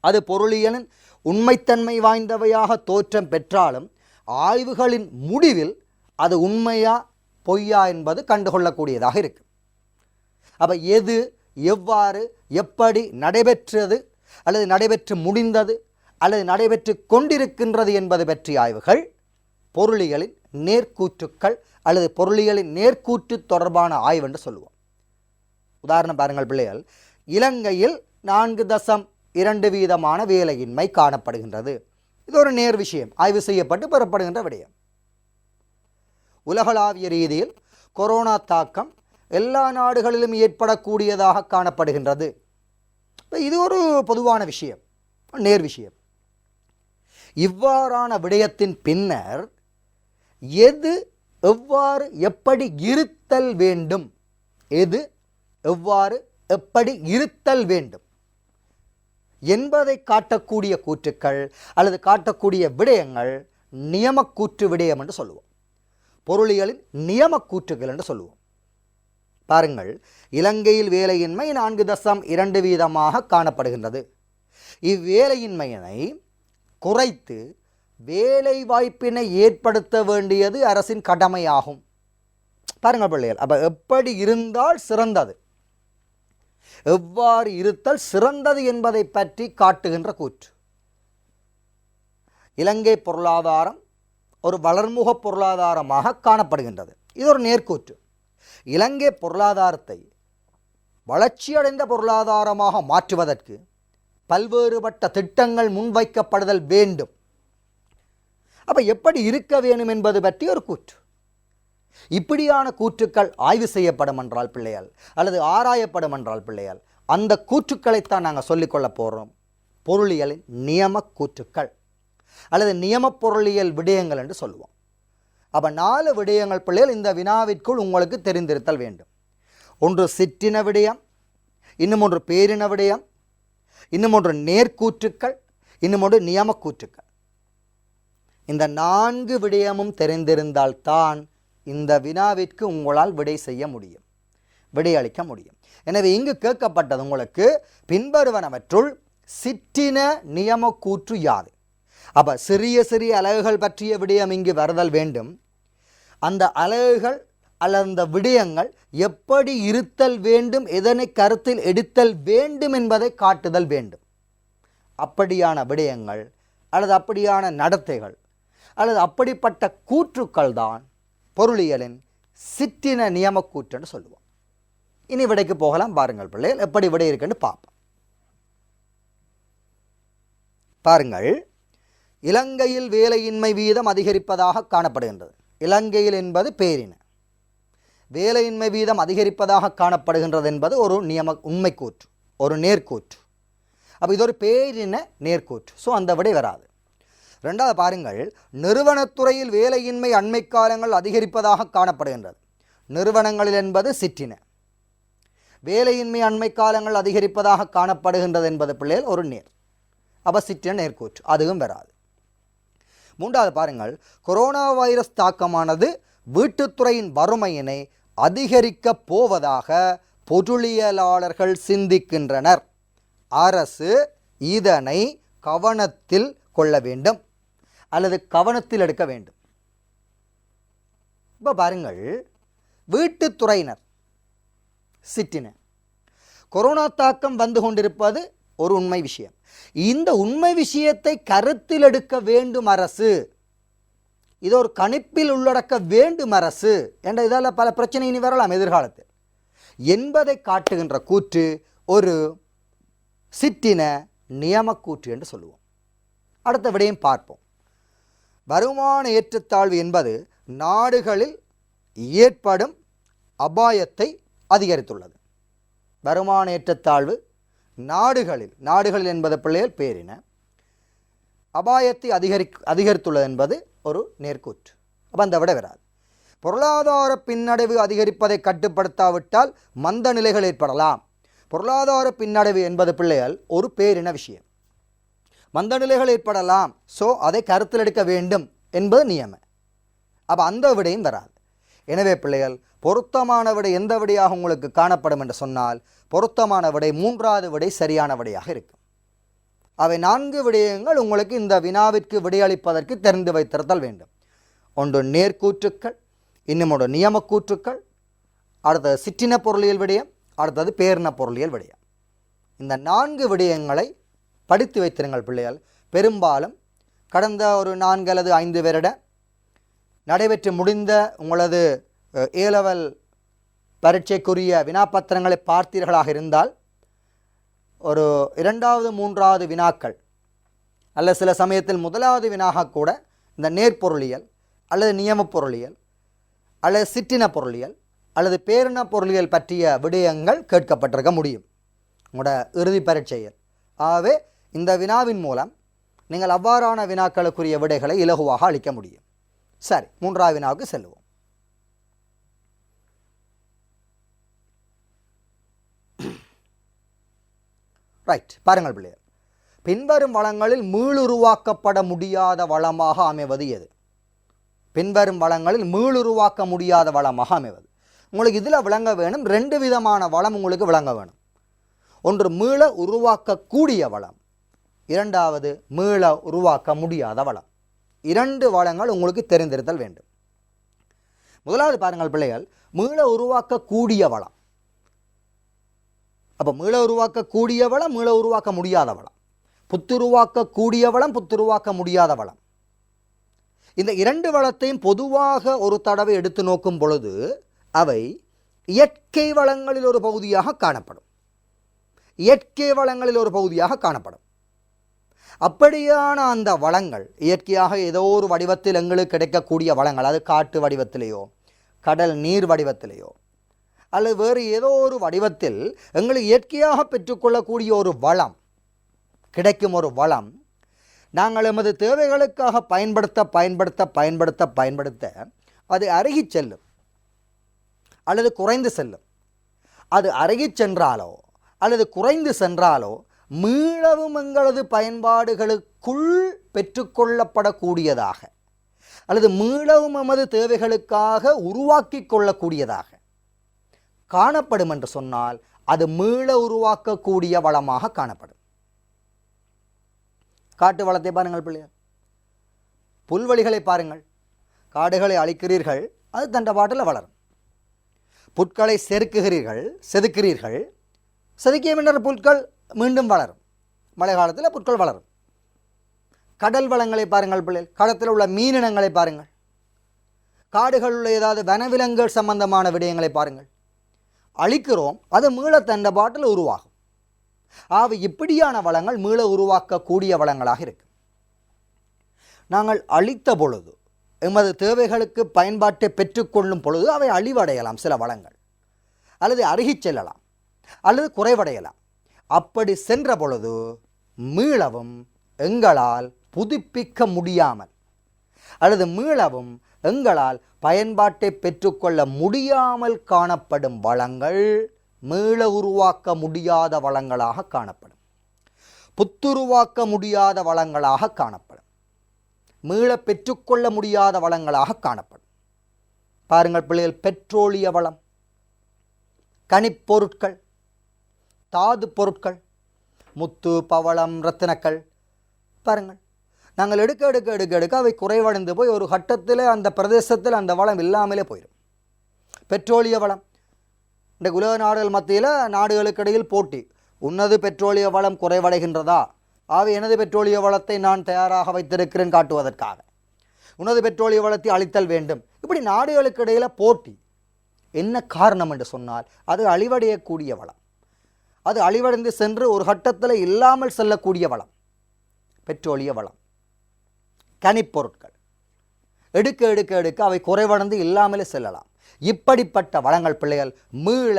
அது பொருளியலின் உண்மைத்தன்மை வாய்ந்தவையாக தோற்றம் பெற்றாலும் ஆய்வுகளின் முடிவில் அது உண்மையா பொய்யா என்பது கண்டுகொள்ளக்கூடியதாக இருக்கு. அப்போ எது எவ்வாறு எப்படி நடைபெற்றது அல்லது நடைபெற்று முடிந்தது அல்லது நடைபெற்று கொண்டிருக்கின்றது என்பது பற்றிய ஆய்வுகள் பொருளியலின் நேர்கூற்றுக்கள் அல்லது பொருளியலின் நேர்கூற்று தொடர்பான ஆய்வு என்று சொல்லுவோம். உதாரணம் பாருங்கள் பிள்ளைகள், இலங்கையில் 4.2% வேலையின்மை காணப்படுகின்றது. இது ஒரு நேர் விஷயம், ஆய்வு செய்யப்பட்டு பெறப்படுகின்ற விடயம். உலகளாவிய ரீதியில் கொரோனா தாக்கம் எல்லா நாடுகளிலும் ஏற்படக்கூடியதாக காணப்படுகின்றது. இது ஒரு பொதுவான விஷயம், நேர் விஷயம். இவ்வாறான விடயத்தின் பின்னர் எது எவ்வாறு எப்படி இருத்தல் வேண்டும், எது எவ்வாறு எப்படி இருத்தல் வேண்டும் என்பதை காட்டக்கூடிய கூற்றுக்கள் அல்லது காட்டக்கூடிய விடயங்கள் நியமக்கூற்று விடயம் என்று சொல்லுவோம். பொருளியலின் நியமக்கூற்றுகள் என்று சொல்லுவோம். பாருங்கள், இலங்கையில் வேலையின்மை 4.2% காணப்படுகின்றது. இவ்வேலையின்மையினை குறைத்து வேலை வாய்ப்பினை ஏற்படுத்த வேண்டியது அரசின் கடமையாகும். பாருங்கள் பிள்ளைகள், அப்போ எப்படி இருந்தால் சிறந்தது, எவ்வாறு இருத்தல் சிறந்தது என்பதை பற்றி காட்டுகின்ற கூற்று. இலங்கை பொருளாதாரம் ஒரு வளர்முக பொருளாதாரமாக காணப்படுகின்றது. இது ஒரு நேர்கூற்று. இலங்கை பொருளாதாரத்தை வளர்ச்சியடைந்த பொருளாதாரமாக மாற்றுவதற்கு பல்வேறுபட்ட திட்டங்கள் முன்வைக்கப்படுதல் வேண்டும். அப்போ எப்படி இருக்க வேண்டும் என்பது பற்றி ஒரு கூற்று. இப்படியான கூற்றுக்கள் ஆய்வு செய்யப்படும் என்றால் பிள்ளைகள் அல்லது ஆராயப்படும் என்றால் பிள்ளைகள், அந்த கூற்றுக்களைத்தான் நாங்கள் சொல்லிக்கொள்ள போகிறோம் பொருளியலின் நியம கூற்றுக்கள் அல்லது நியம பொருளியல் விடயங்கள் என்று சொல்லுவோம். அப்போ 4 விடயங்கள் பிள்ளைகள் இந்த வினாவிற்குள் உங்களுக்கு தெரிந்திருத்தல் வேண்டும். ஒன்று சிற்றின விடயம், இன்னும் ஒன்று பேரின விடயம், இன்னும் ஒன்று நேர்கூற்றுக்கள், இன்னும் ஒன்று நியம கூற்றுக்கள். இந்த 4 விடயமும் தெரிந்திருந்தால்தான் இந்த வினாவிற்கு உங்களால் விடை செய்ய முடியும், விடையளிக்க முடியும். எனவே இங்கு கேட்கப்பட்டது உங்களுக்கு பின்வருவனவற்றுள் சிற்றின நியம கூற்று யாது? அப்போ சிறிய சிறிய அலகுகள் பற்றிய விடயம் இங்கு வருதல் வேண்டும். அந்த அலகுகள் அல்லது அந்த விடயங்கள் எப்படி இருத்தல் வேண்டும், எதனை கருத்தில் எடுத்தல் வேண்டும் என்பதை காட்டுதல் வேண்டும். அப்படியான விடயங்கள் அல்லது அப்படியான நடத்தைகள் அல்லது அப்படிப்பட்ட கூற்றுக்கள் தான் பொருளியலின் சிற்றின நியம கூற்றுன்னு சொல்லுவோம். இனி விடைக்கு போகலாம். பாருங்கள் பிள்ளைகள், எப்படி விடை இருக்குன்னு பார்ப்போம். பாருங்கள், இலங்கையில் வேலையின்மை வீதம் அதிகரிப்பதாக காணப்படுகின்றது. இலங்கையில் என்பது பேரின, வேலையின்மை வீதம் அதிகரிப்பதாக காணப்படுகின்றது என்பது ஒரு உண்மை கூற்று, ஒரு நேர்கூற்று. அப்போ இது ஒரு பேரின நேர்கூற்று. ஸோ அந்த விடை வராது. ரெண்டாவது பாருங்கள், நிறுவனத்துறையில் வேலையின்மை அண்மை காலங்கள் அதிகரிப்பதாக காணப்படுகின்றது. நிறுவனங்களில் என்பது சிற்றின, வேலையின்மை அண்மை காலங்கள் அதிகரிப்பதாக காணப்படுகின்றது என்பது பிள்ளைகள் ஒரு நேர். அப்போ சிற்றின நேர்கூற்று, அதுவும் வராது. மூன்றாவது பாருங்கள், கொரோனா வைரஸ் தாக்கமானது வீட்டுத்துறையின் வறுமையினை அதிகரிக்கப் போவதாக பொருளியலாளர்கள் சிந்திக்கின்றனர். அரசு இதனை கவனத்தில் கொள்ள வேண்டும் அல்லது கவனத்தில் எடுக்க வேண்டும். இப்போ பாருங்கள், வீட்டுத்துறையினர் சிற்றின, கொரோனா தாக்கம் வந்து கொண்டிருப்பது ஒரு உண்மை விஷயம். இந்த உண்மை விஷயத்தை கருத்தில் எடுக்க வேண்டும் அரசு, இது ஒரு கணிப்பில் உள்ளடக்க வேண்டும் அரசு என்ற இதால் பல பிரச்சனை இனி வரலாம் எதிர்காலத்தில் என்பதை காட்டுகின்ற கூற்று ஒரு சிற்றின நியமக்கூற்று என்று சொல்லுவோம். அடுத்த விடையும் பார்ப்போம். வருமான ஏற்றத்தாழ்வு என்பது நாடுகளில் ஏற்படும் அபாயத்தை அதிகரித்துள்ளது. வருமான ஏற்றத்தாழ்வு நாடுகளில் என்பது பிள்ளைகள் பேரின, அபாயத்தை அதிகரித்துள்ளது என்பது ஒரு நேர்கூற்று. அப்போ அந்த விட வராது. பொருளாதார பின்னடைவு அதிகரிப்பதை கட்டுப்படுத்தாவிட்டால் மந்த நிலைகள் ஏற்படலாம். பொருளாதார பின்னடைவு என்பது பிள்ளைகள் ஒரு பேரின விஷயம், மந்த நிலைகள் ஏற்படலாம். ஸோ அதை கருத்தில் எடுக்க வேண்டும் என்பது நியம. அப்போ அந்த விடையும் வராது. எனவே பிள்ளைகள், பொருத்தமான விடை எந்த விடையாக உங்களுக்கு காணப்படும் என்று சொன்னால், பொருத்தமான விடை 3வது விடை சரியான விடையாக இருக்கும். அவை 4 விடயங்கள் உங்களுக்கு இந்த வினாவிற்கு விடையளிப்பதற்கு தெரிந்து வைத்திருத்தல் வேண்டும். ஒன்று நேர்கூற்றுக்கள், இன்னும் ஒன்று நியமக்கூற்றுக்கள், அடுத்தது சிற்றின பொருளியல் விடயம், அடுத்தது பேரின பொருளியல் விடயம். இந்த 4 விடயங்களை படித்து வைத்திருங்கள் பிள்ளைகள். பெரும்பாலும் கடந்த ஒரு 4 அல்லது 5 வருட நடைபெற்று முடிந்த உங்களது ஏலெவல் பரீட்சைக்குரிய வினாப்பத்திரங்களை பார்த்தீர்களாக இருந்தால், ஒரு 2வது 3வது வினாக்கள் அல்லது சில சமயத்தில் 1வது வினாக கூட இந்த நேர்பொருளியல் அல்லது நியம பொருளியல் அல்லது சிற்றின பொருளியல் அல்லது பேரின பொருளியல் பற்றிய விடயங்கள் கேட்கப்பட்டிருக்க முடியும் உங்களோட இறுதி பரீட்சையில். ஆகவே இந்த வினாவின் மூலம் நீங்கள் அவ்வாறான வினாக்களுக்குரிய விடைகளை இலகுவாக அளிக்க முடியும். சரி, 3வது வினாவுக்கு செல்லுவோம். ரைட், பாருங்கள் பிள்ளைகள். பின்வரும் வளங்களில் மீளுருவாக்கப்பட முடியாத வளமாக அமைவது எது? பின்வரும் வளங்களில் மீளுருவாக்க முடியாத வளமாக அமைவது. உங்களுக்கு இதில் விளங்க வேணும், 2 விதமான வளம் உங்களுக்கு விளங்க வேணும். ஒன்று மீள உருவாக்கக்கூடிய வளம், 2வது மீள உருவாக்க முடியாத வளம். 2 வளங்கள் உங்களுக்கு தெரிந்திருத்தல் வேண்டும். முதலாவது பாருங்கள் பிள்ளைகள், மீள உருவாக்கக்கூடிய வளம். அப்போ மீள உருவாக்கக்கூடிய வளம், மீள உருவாக்க முடியாத வளம். புத்துருவாக்கக்கூடிய வளம், புத்துருவாக்க முடியாத வளம். இந்த 2 வளத்தையும் பொதுவாக ஒரு தடவை எடுத்து நோக்கும் பொழுது அவை இயற்கை வளங்களில் ஒரு பகுதியாக காணப்படும். இயற்கை வளங்களில் ஒரு பகுதியாக காணப்படும். அப்படியான அந்த வளங்கள் இயற்கையாக ஏதோ ஒரு வடிவத்தில் எங்களுக்கு கிடைக்கக்கூடிய வளங்கள், அது காட்டு வடிவத்திலேயோ கடல் நீர் வடிவத்திலேயோ அல்லது வேறு ஏதோ ஒரு வடிவத்தில் எங்களுக்கு இயற்கையாக பெற்றுக்கொள்ளக்கூடிய ஒரு வளம், கிடைக்கும் ஒரு வளம், நாங்கள் எமது தேவைகளுக்காக பயன்படுத்த பயன்படுத்த பயன்படுத்த பயன்படுத்த அது அருகி செல்லும் அல்லது குறைந்து செல்லும். அது அருகி சென்றாலோ அல்லது குறைந்து சென்றாலோ மீளவும் எங்களது பயன்பாடுகளுக்குள் பெற்றுக்கொள்ளப்படக்கூடியதாக அல்லது மீளவும் எமது தேவைகளுக்காக உருவாக்கி கொள்ளக்கூடியதாக காணப்படும் என்று சொன்னால் அது மீள உருவாக்கக்கூடிய வளமாக காணப்படும். காட்டு வளத்தை பாருங்கள் பிள்ளைகள், புல்வெளிகளை பாருங்கள். காடுகளை அழிக்கிறீர்கள், அது தண்ட பாட்டில் வளரும். புட்களை செதுக்குகிறீர்கள், செதுக்கிய பின்னர் புட்கள் மீண்டும் வளரும். மழை காலத்தில் புட்கள் வளரும். கடல் வளங்களை பாருங்கள் பிள்ளைகள், கடத்தில் உள்ள மீனினங்களை பாருங்கள். காடுகளில் உள்ள ஏதாவது வனவிலங்குகள் சம்பந்தமான விடயங்களை பாருங்கள். அழிக்கிறோம், அது மீள தண்ட பாட்டில் உருவாகும். ஆக இப்படியான வளங்கள் மீள உருவாக்கக்கூடிய வளங்களாக இருக்கு. நாங்கள் அழித்த பொழுது எமது தேவைகளுக்கு பயன்பாட்டை பெற்றுக்கொள்ளும் பொழுது அவை அழிவடையலாம். சில வளங்கள் அல்லது அருகிச் செல்லலாம் அல்லது குறைவடையலாம். அப்படி சென்ற பொழுது மீளவும் எங்களால் புதுப்பிக்க முடியாமல் அல்லது மீளவும் எங்களால் பயன்பாட்டை பெற்றுக்கொள்ள முடியாமல் காணப்படும் வளங்கள் மீள உருவாக்க முடியாத வளங்களாக காணப்படும். புத்துருவாக்க முடியாத வளங்களாக காணப்படும். மீள பெற்றுக்கொள்ள முடியாத வளங்களாக காணப்படும். பாருங்கள் பிள்ளைகள், பெட்ரோலிய வளம், கனிப்பொருட்கள், தாது பொருட்கள், முத்து பவளம் ரத்தினக்கள் பாருங்கள். நாங்கள் எடுக்க எடுக்க எடுக்க எடுக்க அவை குறைவடைந்து போய் ஒரு கட்டத்தில் அந்த பிரதேசத்தில் அந்த வளம் இல்லாமலே போயிடும். பெட்ரோலிய வளம், இந்த உலக நாடுகள் மத்தியில் நாடுகளுக்கு இடையில் போட்டி, உன்னது பெட்ரோலிய வளம் குறைவடைகின்றதா, ஆகவே எனது பெட்ரோலிய வளத்தை நான் தயாராக வைத்திருக்கிறேன் காட்டுவதற்காக, உனது பெட்ரோலிய வளத்தை அழித்தல் வேண்டும். இப்படி நாடுகளுக்கு இடையில் போட்டி. என்ன காரணம் என்று சொன்னால் அது அழிவடையக்கூடிய வளம், அது அழிவடைந்து சென்று ஒரு கட்டத்தில் இல்லாமல் செல்லக்கூடிய வளம் பெட்ரோலிய வளம். கனிப்பொருட்கள் எடுக்க எடுக்க எடுக்க அவை குறைவடைந்து இல்லாமலே செல்லலாம். இப்படிப்பட்ட வளங்கள் பிள்ளைகள் மீள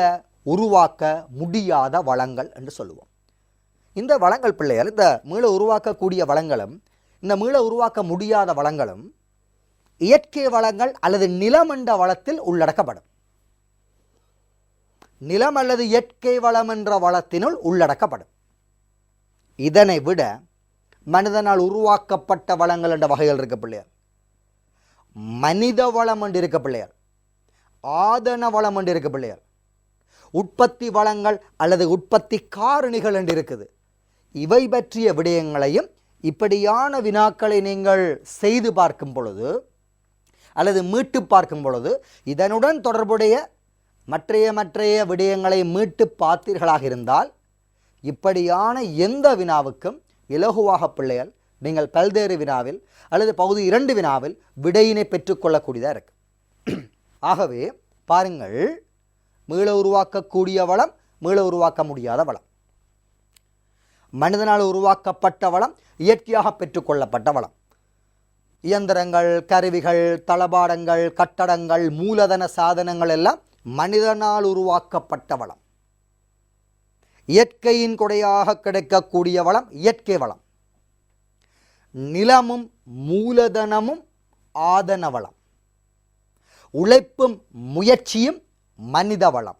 உருவாக்க முடியாத வளங்கள் என்று சொல்லுவோம். இந்த வளங்கள் பிள்ளைகள், இந்த மீள உருவாக்கக்கூடிய வளங்களும் இந்த மீள உருவாக்க முடியாத வளங்களும் இயற்கை வளங்கள் அல்லது நிலமண்ட வளத்தில் உள்ளடக்கப்படும். நிலம் அல்லது இயற்கை வளம் என்ற வளத்தினுள் உள்ளடக்கப்படும். இதனை விட மனிதனால் உருவாக்கப்பட்ட வளங்கள் என்ற வகைகள் இருக்க பிள்ளைகள். மனித வளம் என்று இருக்க பிள்ளையார், ஆதன வளம் என்று இருக்க பிள்ளையார், உற்பத்தி வளங்கள் அல்லது உற்பத்தி காரணிகள் என்று இருக்குது. இவை பற்றிய விடயங்களையும் இப்படியான வினாக்களை நீங்கள் செய்து பார்க்கும் பொழுது அல்லது மீட்டு பார்க்கும் பொழுது இதனுடன் தொடர்புடைய மற்றைய விடயங்களை மீட்டு பார்த்தீர்களாக இருந்தால் இப்படியான எந்த வினாவுக்கும் இலகுவாக பிள்ளைகள் நீங்கள் பல்வேறு வினாவில் அல்லது பகுதி 2 வினாவில் விடையினை பெற்றுக்கொள்ளக்கூடியதாக இருக்கு. ஆகவே பாருங்கள், மீள உருவாக்கக்கூடிய வளம், மீள உருவாக்க முடியாத வளம், மனிதனால் உருவாக்கப்பட்ட வளம், இயற்கையாக பெற்றுக்கொள்ளப்பட்ட வளம், இயந்திரங்கள், கருவிகள், தளபாடங்கள், கட்டடங்கள், மூலதன சாதனங்கள் எல்லாம் மனிதனால் உருவாக்கப்பட்ட வளம். இயற்கையின் கொடையாக கிடைக்கக்கூடிய வளம் இயற்கை வளம். நிலமும் மூலதனமும் ஆதன வளம். உழைப்பும் முயற்சியும் மனித வளம்.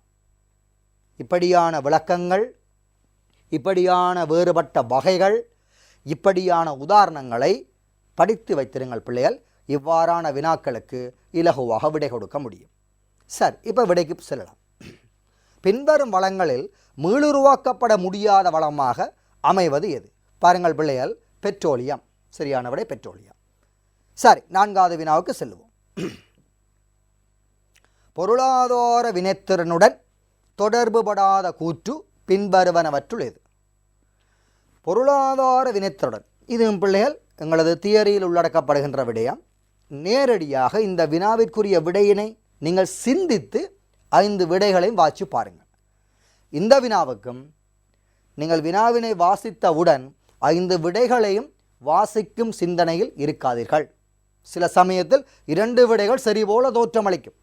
இப்படியான விளக்கங்கள், இப்படியான வேறுபட்ட வகைகள், இப்படியான உதாரணங்களை படித்து வைத்திருங்கள் பிள்ளைகள். இவ்வாறான வினாக்களுக்கு இலகுவாக விடை கொடுக்க முடியும். சரி, இப்போ விடைக்கு செல்லலாம். பின்வரும் வளங்களில் மீளுருவாக்கப்பட முடியாத வளமாக அமைவது எது? பாருங்கள் பிள்ளைகள், பெட்ரோலியம். சரியான விடை பெட்ரோலியம். சரி, 4வது வினாவுக்கு செல்லுவோம். பொருளாதார வினைத்திறனுடன் தொடர்புபடாத கூற்று பின்வருவனவற்றுள் எது? பொருளாதார வினைத்திறன், இது பிள்ளைகள் எங்களது தியரியில் உள்ளடக்கப்படுகின்ற விடயம். நேரடியாக இந்த வினாவிற்குரிய விடையினை நீங்கள் சிந்தித்து 5 விடைகளையும் வாசி பாருங்கள். இந்த வினாவுக்கும் நீங்கள் வினாவினை வாசித்தவுடன் 5 விடைகளையும் வாசிக்கும் சிந்தனையில் இருக்காதீர்கள். சில சமயத்தில் 2 விடைகள் சரிபோல தோற்றமளிக்கும்.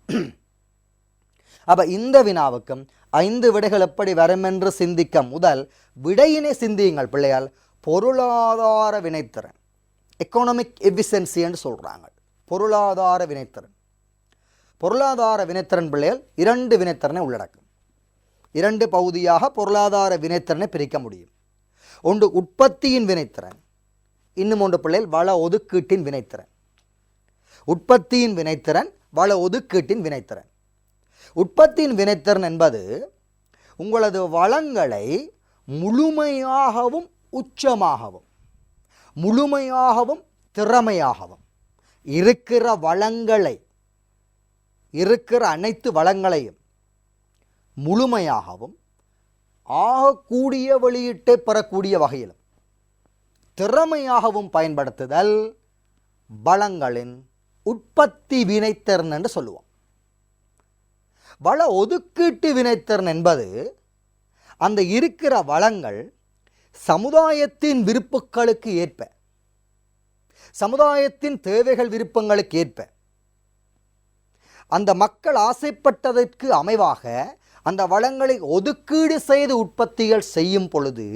அப்போ இந்த வினாவுக்கும் 5 விடைகள் எப்படி வரும் என்று சிந்திக்க முதல் விடையினை சிந்தியுங்கள் பிள்ளையால். பொருளாதார வினைத்திறன், எக்கனாமிக் எஃபிஷியன்சி என்று சொல்கிறாங்க. பொருளாதார வினைத்திறன், பொருளாதார வினைத்திறன் பிள்ளைகள் 2 வினைத்திறனை உள்ளடக்கும். 2 பகுதியாக பொருளாதார வினைத்திறனை பிரிக்க முடியும். ஒன்று உற்பத்தியின் வினைத்திறன், இன்னும் ஒன்று பிள்ளைகள் வள ஒதுக்கீட்டின் வினைத்திறன். உற்பத்தியின் வினைத்திறன், வள ஒதுக்கீட்டின் வினைத்திறன். உற்பத்தியின் வினைத்திறன் என்பது உங்களது வளங்களை முழுமையாகவும் உச்சமாகவும் முழுமையாகவும் திறமையாகவும் இருக்கிற வளங்களை, இருக்கிற அனைத்து வளங்களையும் முழுமையாகவும் ஆகக்கூடிய வெளியீட்டை பெறக்கூடிய வகையிலும் திறமையாகவும் பயன்படுத்துதல் வளங்களின் உற்பத்தி வினைத்திறன் என்று சொல்லுவோம். வள ஒதுக்கீட்டு வினைத்திறன் என்பது அந்த இருக்கிற வளங்கள் சமுதாயத்தின் விருப்புகளுக்கு ஏற்ப, சமுதாயத்தின் தேவைகள் விருப்பங்களுக்கு ஏற்ப, அந்த மக்கள் ஆசைப்பட்டதற்கு அமைவாக அந்த வளங்களை ஒதுக்கீடு செய்து உற்பத்திகள் செய்யும் பொழுது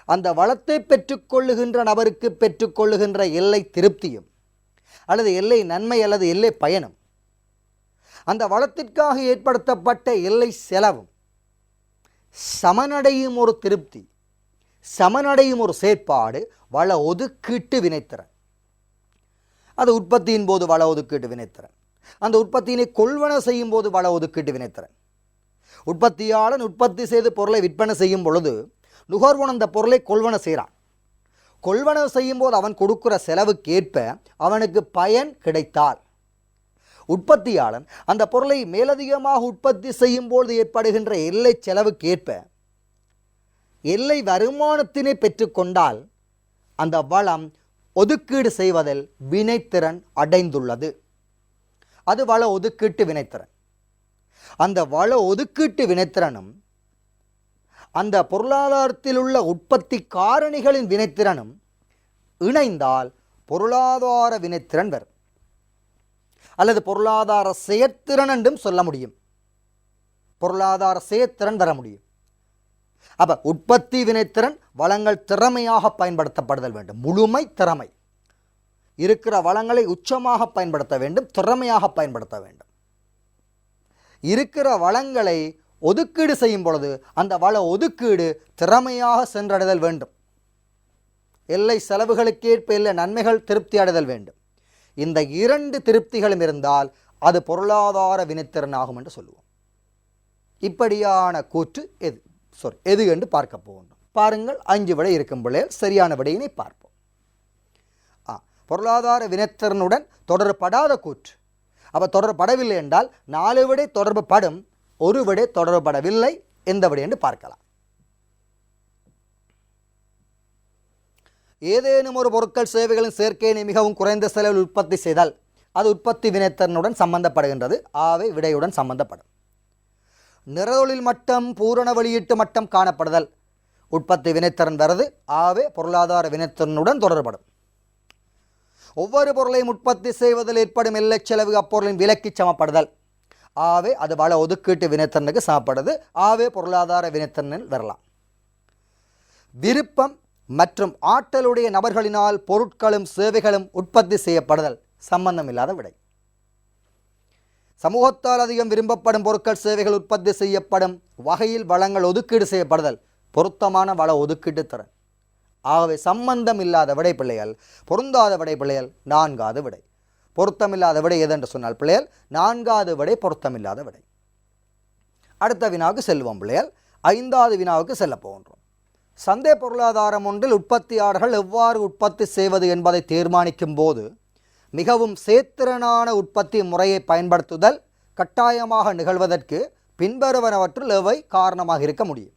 அந்த வளத்தை பெற்றுக்கொள்ளுகின்ற நபருக்கு பெற்றுக்கொள்ளுகின்ற எல்லை திருப்தியும் அல்லது எல்லை நன்மை அல்லது எல்லை பயனும், அந்த வளத்திற்காக ஏற்படுத்தப்பட்ட எல்லை செலவும் சமனடையும் ஒரு திருப்தி, சமனடையும் ஒரு செயற்பாடு வள ஒதுக்கீட்டு வினைத்திறன். அது உற்பத்தியின் போது வள ஒதுக்கீட்டு வினைத்திறன். அந்த உற்பத்தியினை கொள்வன செய்யும் போது வள ஒதுக்கீட்டு வினைத்திறன். உற்பத்தியாளன் உற்பத்தி செய்து பொருளை விற்பனை செய்யும் பொழுது நுகர்வோன் அந்த பொருளை கொள்வன செய்கிறான். கொள்வன செய்யும் போது அவன் கொடுக்கிற செலவுக்கு ஏற்ப அவனுக்கு பயன் கிடைத்தால், உற்பத்தியாளன் அந்த பொருளை மேலதிகமாக உற்பத்தி செய்யும் போது ஏற்படுகின்ற எல்லை செலவுக்கு ஏற்ப எல்லை வருமானத்தினை பெற்றுக்கொண்டால் அந்த வளம் ஒதுக்கீடு செய்வதில் வினைத்திறன் அடைந்துள்ளது. அது வள ஒதுக்கீட்டு வினைத்திறன். அந்த வள ஒதுக்கீட்டு வினைத்திறனும் அந்த பொருளாதாரத்தில் உள்ள உற்பத்தி காரணிகளின் வினைத்திறனும் இணைந்தால் பொருளாதார வினைத்திறன் வரும், அல்லது பொருளாதார செயற்திறன் என்றும் சொல்ல முடியும். பொருளாதார செயற்திறன் வர முடியும். அப்ப உற்பத்தி வினைத்திறன் வளங்கள் திறமையாக பயன்படுத்தப்படுதல் வேண்டும். முழுமை திறமை, இருக்கிற வளங்களை உச்சமாக பயன்படுத்த வேண்டும், திறமையாக பயன்படுத்த வேண்டும். இருக்கிற வளங்களை ஒதுக்கீடு செய்யும் பொழுது அந்த வள ஒதுக்கீடு திறமையாக சென்றடைதல் வேண்டும். எல்லை செலவுகளுக்கேற்ப எல்லை நன்மைகள் திருப்தி அடைதல் வேண்டும். இந்த 2 திருப்திகளும் இருந்தால் அது பொருளாதார வினைத்திறன் ஆகும் என்று சொல்லுவோம். இப்படியான கூற்று எது என்று பார்க்க போகின்றோம். பாருங்கள், 5 விடை இருக்கும் பிள்ளைகள், சரியான விடையினை பார்ப்போம். பொருளாதார வினைத்திறனுடன் தொடர்படாத கூற்று. அப்போ தொடர்படவில்லை என்றால் 4 விடை தொடர்பு படும், 1 விடை தொடர்படவில்லை. எந்த விடை என்று பார்க்கலாம். ஏதேனும் ஒரு பொருட்கள் சேவைகளின் சேர்க்கையினை மிகவும் குறைந்த செலவில் உற்பத்தி செய்தால் அது உற்பத்தி வினைத்திறனுடன் சம்பந்தப்படுகின்றது. ஆவை விடையுடன் சம்பந்தப்படும். நிறதொழில் மட்டம் பூரண வெளியீட்டு மட்டம் காணப்படுதல் உற்பத்தி வினைத்திறன் வருது. ஆவே பொருளாதார வினைத்திறனுடன் தொடர்படும். ஒவ்வொரு பொருளையும் உற்பத்தி செய்வதில் ஏற்படும் எல்லை செலவு அப்பொருளின் விலைக்கு சமப்படுதல். ஆவே அது வள ஒதுக்கீட்டு வினைத்திறனுக்கு சமப்படுது. ஆவே பொருளாதார வினைத்திறனில் வரலாம். விருப்பம் மற்றும் ஆற்றலுடைய நபர்களினால் பொருட்களும் சேவைகளும் உற்பத்தி செய்யப்படுதல் சம்பந்தம் இல்லாத விடை. சமூகத்தால் அதிகம் விரும்பப்படும் பொருட்கள் சேவைகள் உற்பத்தி செய்யப்படும் வகையில் வளங்கள் ஒதுக்கீடு செய்யப்படுதல் பொருத்தமான வள ஒதுக்கீட்டு திறன். ஆகவே சம்பந்தம் இல்லாத விடை பிள்ளைகள், பொருந்தாத விடை பிள்ளைகள் 4வது விடை. பொருத்தமில்லாத விடை எதென்று சொன்னால் பிள்ளைகள் 4வது விடை பொருத்தமில்லாத விடை. அடுத்த வினாவுக்கு செல்வோம் பிள்ளைகள். 5வது வினாவுக்கு செல்ல போகின்றோம். சந்தை பொருளாதாரம் ஒன்றில் உற்பத்தியாளர்கள் எவ்வாறு உற்பத்தி செய்வது என்பதை தீர்மானிக்கும் போது மிகவும் சேத்திரனான உற்பத்தி முறையை பயன்படுத்துதல் கட்டாயமாக நிகழ்வதற்கு பின்வருவனவற்றுள் எவை காரணமாக இருக்க முடியும்?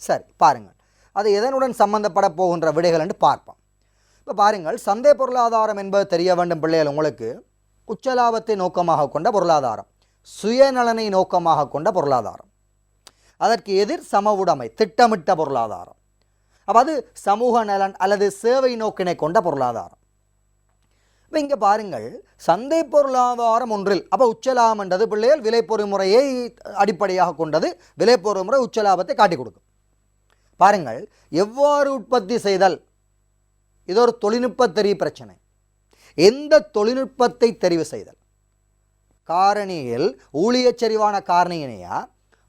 சரி, பாருங்கள், அது எதனுடன் சம்பந்தப்பட போகின்ற விடைகள் என்று பார்ப்போம். இப்போ பாருங்கள், சந்தை பொருளாதாரம் என்பது தெரிய வேண்டும் பிள்ளைகள். உங்களுக்கு உச்சலாபத்தை நோக்கமாக கொண்ட பொருளாதாரம், சுயநலனை நோக்கமாக கொண்ட பொருளாதாரம். அதற்கு எதிர் சம உடைமை, திட்டமிட்ட பொருளாதாரம். அப்போ அது சமூக நலன் அல்லது சேவை நோக்கினை கொண்ட பொருளாதாரம். இப்போ இங்கே பாருங்கள், சந்தை பொருளாதாரம் ஒன்றில், அப்போ உச்சலாபம் என்றது பிள்ளைகள் விலை பொறிமுறையை அடிப்படையாக கொண்டது. விலை பொறிமுறை உச்சலாபத்தை காட்டி கொடுக்கும். பாருங்கள், எவ்வாறு உற்பத்தி செய்தல், இது ஒரு தொழில்நுட்ப தெரிவு பிரச்சனை. எந்த தொழில்நுட்பத்தை தெரிவு செய்தல்? காரணியில் ஊழியச் செறிவான காரணியினையா,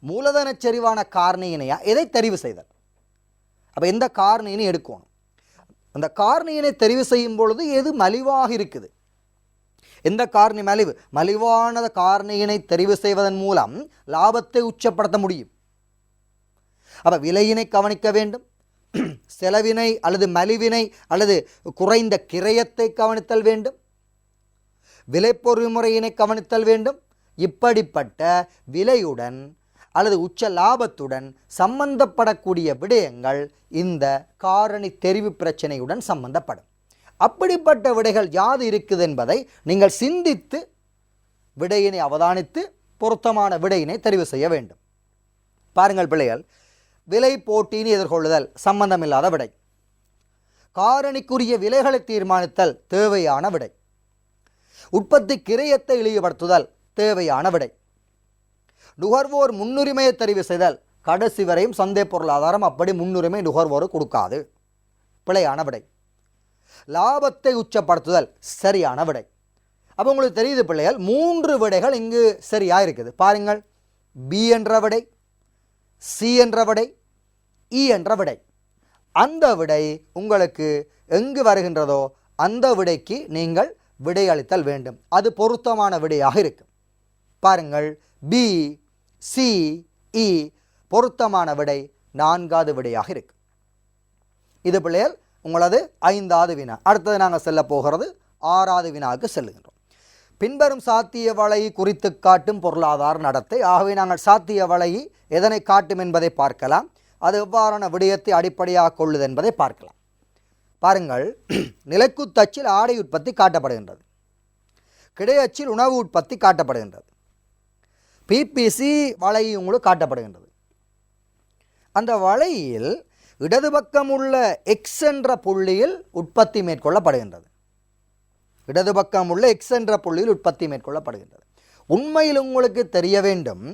மூலதனச் செறிவான காரணியினையா, எதை தெரிவு செய்தல்? அப்போ எந்த காரணியினை எடுக்கணும்? அந்த காரணியினை தெரிவு செய்யும் பொழுது எது மலிவாக இருக்குது, எந்த காரணி மலிவு, மலிவான காரணியினை தெரிவு செய்வதன் மூலம் லாபத்தை உச்சப்படுத்த முடியும். அப்போ விலையினை கவனிக்க வேண்டும், செலவினை அல்லது மலிவினை அல்லது குறைந்த கிரயத்தை கவனித்தல் வேண்டும், விலை பொறிமுறையினை கவனித்தல் வேண்டும். இப்படிப்பட்ட விலையுடன் அல்லது உச்ச லாபத்துடன் சம்பந்தப்படக்கூடிய விடயங்கள் இந்த காரணி தெரிவு பிரச்சனையுடன் சம்பந்தப்படும். அப்படிப்பட்ட விடைகள் யாது இருக்குது என்பதை நீங்கள் சிந்தித்து விடையினை அவதானித்து பொருத்தமான விடையினை தெரிவு செய்ய வேண்டும். பாருங்கள் பிள்ளைகள், விலை போட்டியினை எதிர்கொள்ளுதல் சம்பந்தமில்லாத விடை. காரணிக்குரிய விலைகளை தீர்மானித்தல் தேவையான விடை. உற்பத்தி கிரயத்தை இழிவுபடுத்துதல் தேவையான விடை. நுகர்வோர் முன்னுரிமையை தெரிவு செய்தல், கடைசி வரையும் சந்தை பொருளாதாரம் அப்படி முன்னுரிமை நுகர்வோர் கொடுக்காது, பிழையான விடை. லாபத்தை உச்சப்படுத்துதல் சரியான விடை. அப்போ உங்களுக்கு தெரியுது பிள்ளைகள், 3 விடைகள் இங்கு சரியாக இருக்குது. பாருங்கள், பி என்ற விடை, சி என்ற விடை, இ என்ற விடை. அந்த விடை உங்களுக்கு எங்கு வருகின்றதோ அந்த விடைக்கு நீங்கள் விடை அளித்தல் வேண்டும். அது பொருத்தமான விடையாக இருக்கும். பாருங்கள், பி, சி, இ பொருத்தமான விடை 4வது விடையாக இருக்கு. இது பிள்ளைகள் உங்களது 5வது வினா. அடுத்தது நாங்கள் செல்ல போகிறது 6வது வினாவுக்கு செல்லுகின்றோம். பின்வரும் சாத்திய வலை குறித்து காட்டும் பொருளாதார நடத்தை. ஆகவே நாங்கள் சாத்திய வலை எதனை காட்டும் என்பதை பார்க்கலாம். அது எவ்வாறான விடயத்தை அடிப்படையாக கொள்ளுது என்பதை பார்க்கலாம். பாருங்கள், நிலைக்குத்தச்சில் ஆடை உற்பத்தி காட்டப்படுகின்றது, கிடையச்சில் உணவு உற்பத்தி காட்டப்படுகின்றது, பிபிசி வலை உங்களுக்கு காட்டப்படுகின்றது. அந்த வலையில் இடது பக்கம் உள்ள எக்ஸ் என்ற புள்ளியில் உற்பத்தி மேற்கொள்ளப்படுகின்றது. இடது பக்கம் உள்ள எக்ஸ் என்ற புள்ளியில் உற்பத்தி மேற்கொள்ளப்படுகின்றது. உண்மையில் உங்களுக்கு தெரிய வேண்டும்,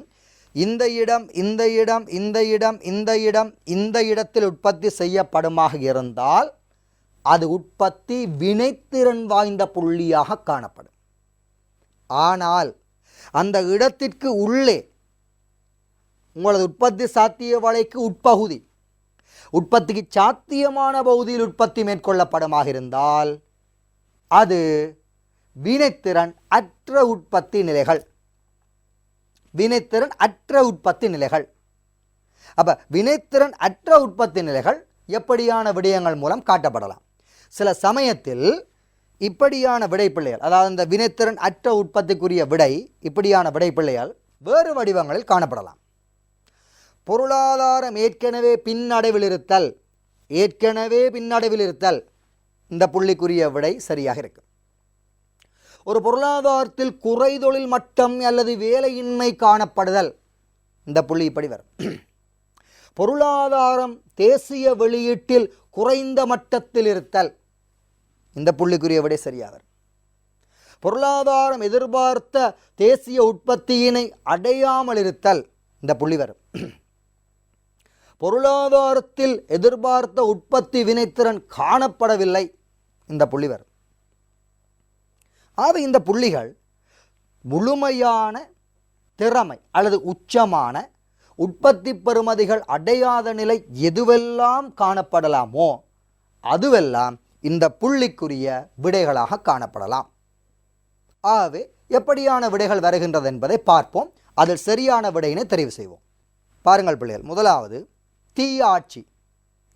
இந்த இடம் இந்த இடம் இந்த இடம் இந்த இடம் இந்த இடத்தில் உற்பத்தி செய்யப்படுமாக இருந்தால் அது உற்பத்தி வினைத்திறன் வாய்ந்த புள்ளியாக காணப்படும். ஆனால் அந்த இடத்திற்கு உள்ளே உங்களது உற்பத்தி சாத்திய வலைக்கு உட்பகுதி, உற்பத்திக்கு சாத்தியமான பகுதியில் உற்பத்தி மேற்கொள்ளப்படுமாக இருந்தால் அது வினைத்திறன் அற்ற உற்பத்தி நிலைகள். வினைத்திறன் அற்ற உற்பத்தி நிலைகள். அப்போ வினைத்திறன் அற்ற உற்பத்தி நிலைகள் எப்படியான விடயங்கள் மூலம் காட்டப்படலாம்? சில சமயத்தில் இப்படியான விடைப்பிள்ளைகள், அதாவது இந்த வினைத்திறன் அற்ற உற்பத்திக்குரிய விடை இப்படியான விடைப்பிள்ளைகள் வேறு வடிவங்களில் காணப்படலாம். பொருளாதாரம் ஏற்கனவே பின்னடைவில் இருத்தல், ஏற்கனவே பின்னடைவில் இருத்தல், இந்த புள்ளிக்குரிய விடை சரியாக இருக்கும். ஒரு பொருளாதாரத்தில் குறைதொழில் மட்டம் அல்லது வேலையின்மை காணப்படுதல், இந்த புள்ளி இப்படி வரும். பொருளாதாரம் தேசிய வெளியீட்டில் குறைந்த மட்டத்தில் இருத்தல், இந்த புள்ளிக்குரிய விடை சரியாக வரும். பொருளாதாரம் எதிர்பார்த்த தேசிய உற்பத்தியினை அடையாமல் இருத்தல், இந்த புள்ளி வரும். பொருளாதாரத்தில் எதிர்பார்த்த உற்பத்தி வினைத்திறன் காணப்படவில்லை, இந்த புள்ளி வரும். ஆக இந்த புள்ளிகள் முழுமையான திறமை அல்லது உச்சமான உற்பத்தி பெறுமதிகள் அடையாத நிலை எதுவெல்லாம் காணப்படலாமோ அதுவெல்லாம் இந்த புள்ளிக்குரிய விடைகளாக காணப்படலாம். ஆகவே எப்படியான விடைகள் வருகின்றது என்பதை பார்ப்போம். அதில் சரியான விடையினை தெரிவு செய்வோம். பாருங்கள் பிள்ளைகள், முதலாவது தீயாட்சி.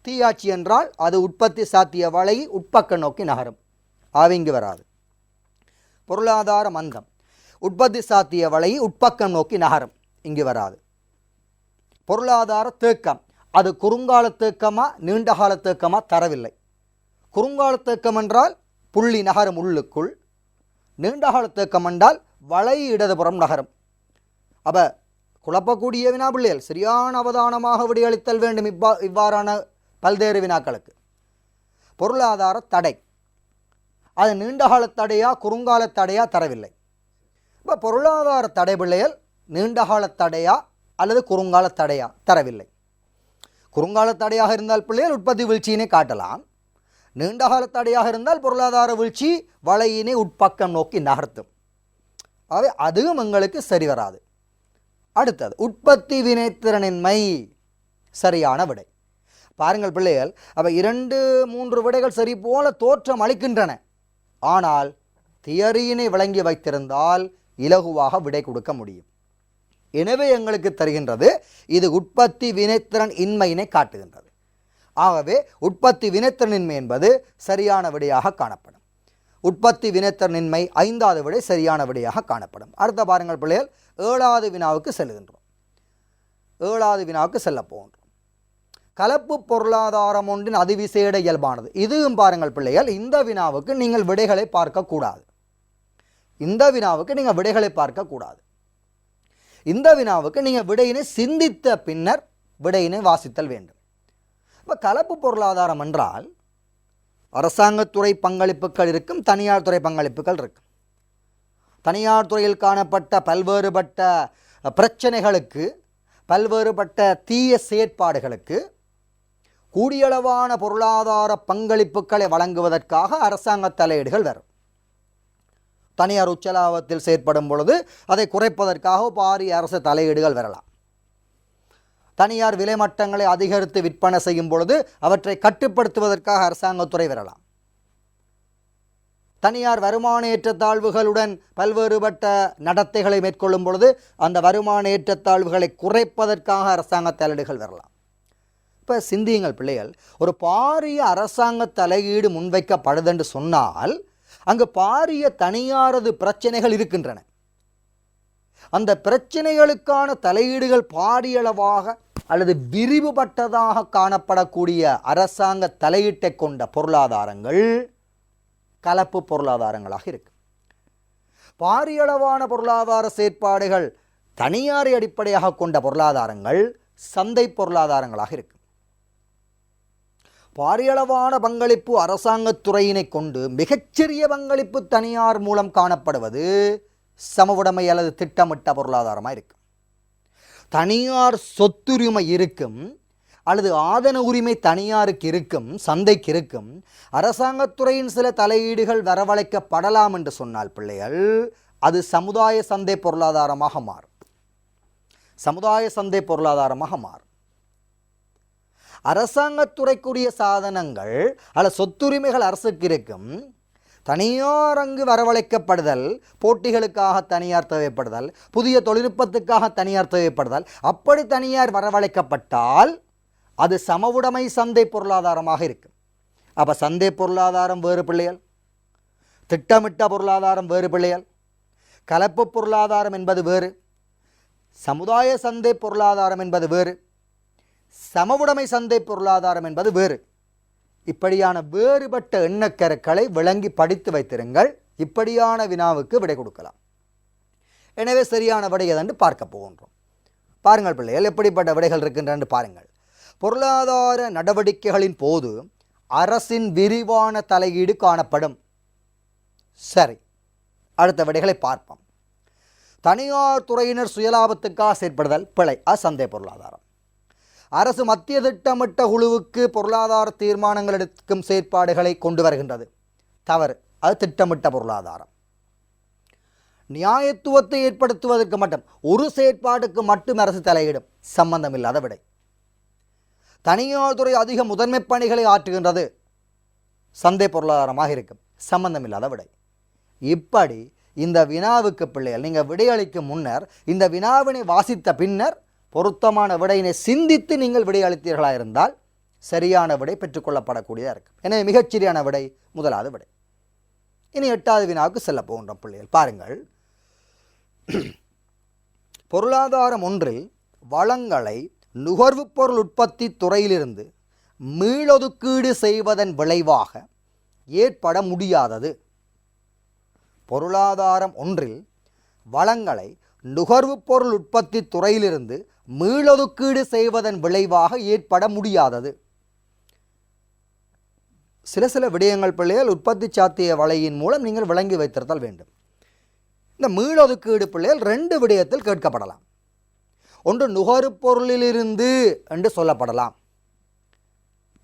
தீயாட்சி என்றால் அது உற்பத்தி சாத்திய வலையை உட்பக்க நோக்கி நகரும், இங்கு வராது. பொருளாதார மந்தம், உற்பத்தி சாத்திய வலையை உட்பக்கம் நோக்கி நகரும், இங்கு வராது. பொருளாதார தேக்கம், அது குறுங்கால தேக்கமா நீண்டகால தேக்கமா தரவில்லை. குறுங்கால தேக்கம் என்றால் புள்ளி நகரும் உள்ளுக்குள், நீண்டகால தேக்கம் என்றால் வலை இடதுபுறம் நகரும். அப்போ குழப்பக்கூடிய வினா பிள்ளைகள் சரியான அவதானமாக விடையளித்தல் வேண்டும். இவ்வாறான பல்வேறு வினாக்களுக்கு பொருளாதார தடை, அது நீண்டகால தடையா குறுங்கால தடையா தரவில்லை. இப்போ பொருளாதார தடை பிள்ளைகள் நீண்டகால தடையா அல்லது குறுங்கால தடையா தரவில்லை. குறுங்கால தடையாக இருந்தால் பிள்ளைகள் உற்பத்தி வீழ்ச்சியினை காட்டலாம். நீண்டகால தடையாக இருந்தால் பொருளாதார வீழ்ச்சி வலையினை உட்பக்கம் நோக்கி நகர்த்தும். ஆகவே அதுவும் எங்களுக்கு சரி வராது. அடுத்தது உற்பத்தி வினைத்திறனின்மை, சரியான விடை. பாருங்கள் பிள்ளைகள், அப்போ 2-3 விடைகள் சரி போல தோற்றம் அளிக்கின்றன. ஆனால் தியரியினை விளங்கி வைத்திருந்தால் இலகுவாக விடை கொடுக்க முடியும். எனவே எங்களுக்கு தருகின்றது இது உற்பத்தி வினைத்திறன் இன்மையினை காட்டுகின்றது. ஆகவே உற்பத்தி வினைத்திறனின்மை என்பது சரியான விடையாக காணப்படும். உற்பத்தி வினைத்திறனின்மை 5வது விடை சரியான விடையாக காணப்படும். அடுத்த பாருங்கள் பிள்ளைகள், 7வது வினாவுக்கு செல்கின்றோம். 7வது வினாவுக்கு செல்ல போகின்றோம். கலப்பு பொருளாதாரம் ஒன்றின் அதிவிசேட இயல்பானது. இதுவும் பாருங்கள் பிள்ளைகள், இந்த வினாவுக்கு நீங்கள் விடைகளை பார்க்கக்கூடாது. இந்த வினாவுக்கு நீங்கள் விடைகளை பார்க்கக்கூடாது. இந்த வினாவுக்கு நீங்கள் விடையினை சிந்தித்த பின்னர் விடையினை வாசித்தல் வேண்டும். இப்போ கலப்பு பொருளாதாரம் என்றால் அரசாங்கத்துறை பங்களிப்புகள் இருக்கும், தனியார் துறை பங்களிப்புகள் இருக்கும். தனியார் துறையில் காணப்பட்ட பல்வேறுபட்ட பிரச்சனைகளுக்கு, பல்வேறுபட்ட தீய செயற்பாடுகளுக்கு கூடியளவான பொருளாதார பங்களிப்புகளை வழங்குவதற்காக அரசாங்க தலையீடுகள் வரும். தனியார் உச்சலாபத்தில் செயற்படும் பொழுது அதை குறைப்பதற்காக பாரிய அரசு தலையீடுகள் வரலாம். தனியார் விலை மட்டங்களை அதிகரித்து விற்பனை செய்யும் பொழுது அவற்றை கட்டுப்படுத்துவதற்காக அரசாங்கத்துறை வரலாம். தனியார் வருமான ஏற்றத்தாழ்வுகளுடன் பல்வேறுபட்ட நடத்தைகளை மேற்கொள்ளும் பொழுது அந்த வருமான ஏற்றத்தாழ்வுகளை குறைப்பதற்காக அரசாங்க தலையீடுகள் வரலாம். இப்போ சிந்தியுங்கள் பிள்ளைகள், ஒரு பாரிய அரசாங்க தலையீடு முன்வைக்கப்படுதென்று சொன்னால் அங்கு பாரிய தனியாரது பிரச்சனைகள் இருக்கின்றன. அந்த பிரச்சனைகளுக்கான தலையீடுகள் பாரியளவாக அல்லது விரிவுபட்டதாக காணப்படக்கூடிய அரசாங்க தலையீட்டை கொண்ட பொருளாதாரங்கள் கலப்பு பொருளாதாரங்களாக இருக்கு. பாரியளவான பொருளாதார செயற்பாடுகள் தனியாரை அடிப்படையாக கொண்ட பொருளாதாரங்கள் சந்தை பொருளாதாரங்களாக இருக்கு. பாரியளவான பங்களிப்பு அரசாங்கத்துறையினை கொண்டு மிகச்சிறிய பங்களிப்பு தனியார் மூலம் காணப்படுவது சமவுடைமை அல்லது திட்டமிட்ட பொருளாதாரமாக இருக்கும். தனியார் சொத்துரிமை இருக்கும் அல்லது ஆதன உரிமை தனியாருக்கு இருக்கும், சந்தைக்கு இருக்கும், அரசாங்கத்துறையின் சில தலையீடுகள் வரவழைக்கப்படலாம் என்று சொன்னால் பிள்ளைகள் அது சமுதாய சந்தை பொருளாதாரமாக மாறும். சமுதாய சந்தை பொருளாதாரமாக மாறும். அரசாங்கத்துறைக்குரிய சாதனங்கள் அல்ல சொத்துரிமைகள் அரசுக்கு இருக்கும், தனியார் அங்கு வரவழைக்கப்படுதல், போட்டிகளுக்காக தனியார் தேவைப்படுதல், புதிய தொழில்நுட்பத்துக்காக தனியார் தேவைப்படுதல், அப்படி தனியார் வரவழைக்கப்பட்டால் அது சமவுடைமை சந்தை பொருளாதாரமாக இருக்கும். அப்போ சந்தை பொருளாதாரம் வேறு பிள்ளைகள், திட்டமிட்ட பொருளாதாரம் வேறு பிள்ளைகள், கலப்பு பொருளாதாரம் என்பது வேறு, சமுதாய சந்தை பொருளாதாரம் என்பது வேறு, சமவுடைமை சந்தை பொருளாதாரம் என்பது வேறு. இப்படியான வேறுபட்ட எண்ணக்கருக்களை விளங்கி படித்து வைத்திருங்கள். இப்படியான வினாவுக்கு விடை கொடுக்கலாம். எனவே சரியான விடை எதென்று பார்க்க போகின்றோம். பாருங்கள் பிள்ளைகள், எப்படிப்பட்ட விடைகள் இருக்கின்றன பாருங்கள். பொருளாதார நடவடிக்கைகளின் போது அரசின் விரிவான தலையீடு காணப்படும். சரி, அடுத்த விடைகளை பார்ப்போம். தனியார் துறையினர் சுயலாபத்துக்காக செயற்படுதல் பிழை, அது சந்தை பொருளாதாரம். அரசு மத்திய திட்டமிட்ட குழுவுக்கு பொருளாதார தீர்மானங்கள் எடுக்கும் செயற்பாடுகளை கொண்டு வருகின்றது, தவறு, அது திட்டமிட்ட பொருளாதாரம். நியாயத்துவத்தை ஏற்படுத்துவதற்கு மட்டும் ஒரு செயற்பாடுக்கு மட்டும் அரசு தலையிடும், சம்பந்தமில்லாத விடை. தனியார் துறை அதிக முதன்மை பணிகளை ஆற்றுகின்றது, சந்தை பொருளாதாரமாக இருக்கும், சம்பந்தமில்லாத விடை. இப்படி இந்த வினாவுக்கு பிள்ளைகள் நீங்கள் விடையளிக்கும் முன்னர் இந்த வினாவினை வாசித்த பின்னர் பொருத்தமான விடையினை சிந்தித்து நீங்கள் விடையளித்தீர்களாக இருந்தால் சரியான விடை பெற்றுக்கொள்ளப்படக்கூடியதாக இருக்கும். எனவே மிகச்சரியான விடை முதலாவது விடை. இனி 8வது வினாவுக்கு செல்ல போகின்றோம் பிள்ளைகள். பாருங்கள், பொருளாதாரம் ஒன்றில் வளங்களை நுகர்வுப் பொருள் உற்பத்தி துறையிலிருந்து மீளொதுக்கீடு செய்வதன் விளைவாக ஏற்பட முடியாதது. பொருளாதாரம் ஒன்றில் வளங்களை நுகர்வுப் பொருள் உற்பத்தி துறையிலிருந்து மீளொதுக்கீடு செய்வதன் விளைவாக ஏற்பட முடியாதது. சில விடயங்கள் பிள்ளைகள் உற்பத்தி சாத்திய வலையின் மூலம் நீங்கள் விளங்கி வைத்திருத்தல் வேண்டும். இந்த மீளொதுக்கீடு பிள்ளைகள் 2 விடயத்தில் கேட்கப்படலாம். ஒன்று நுகர்பொருளிலிருந்து என்று சொல்லப்படலாம்,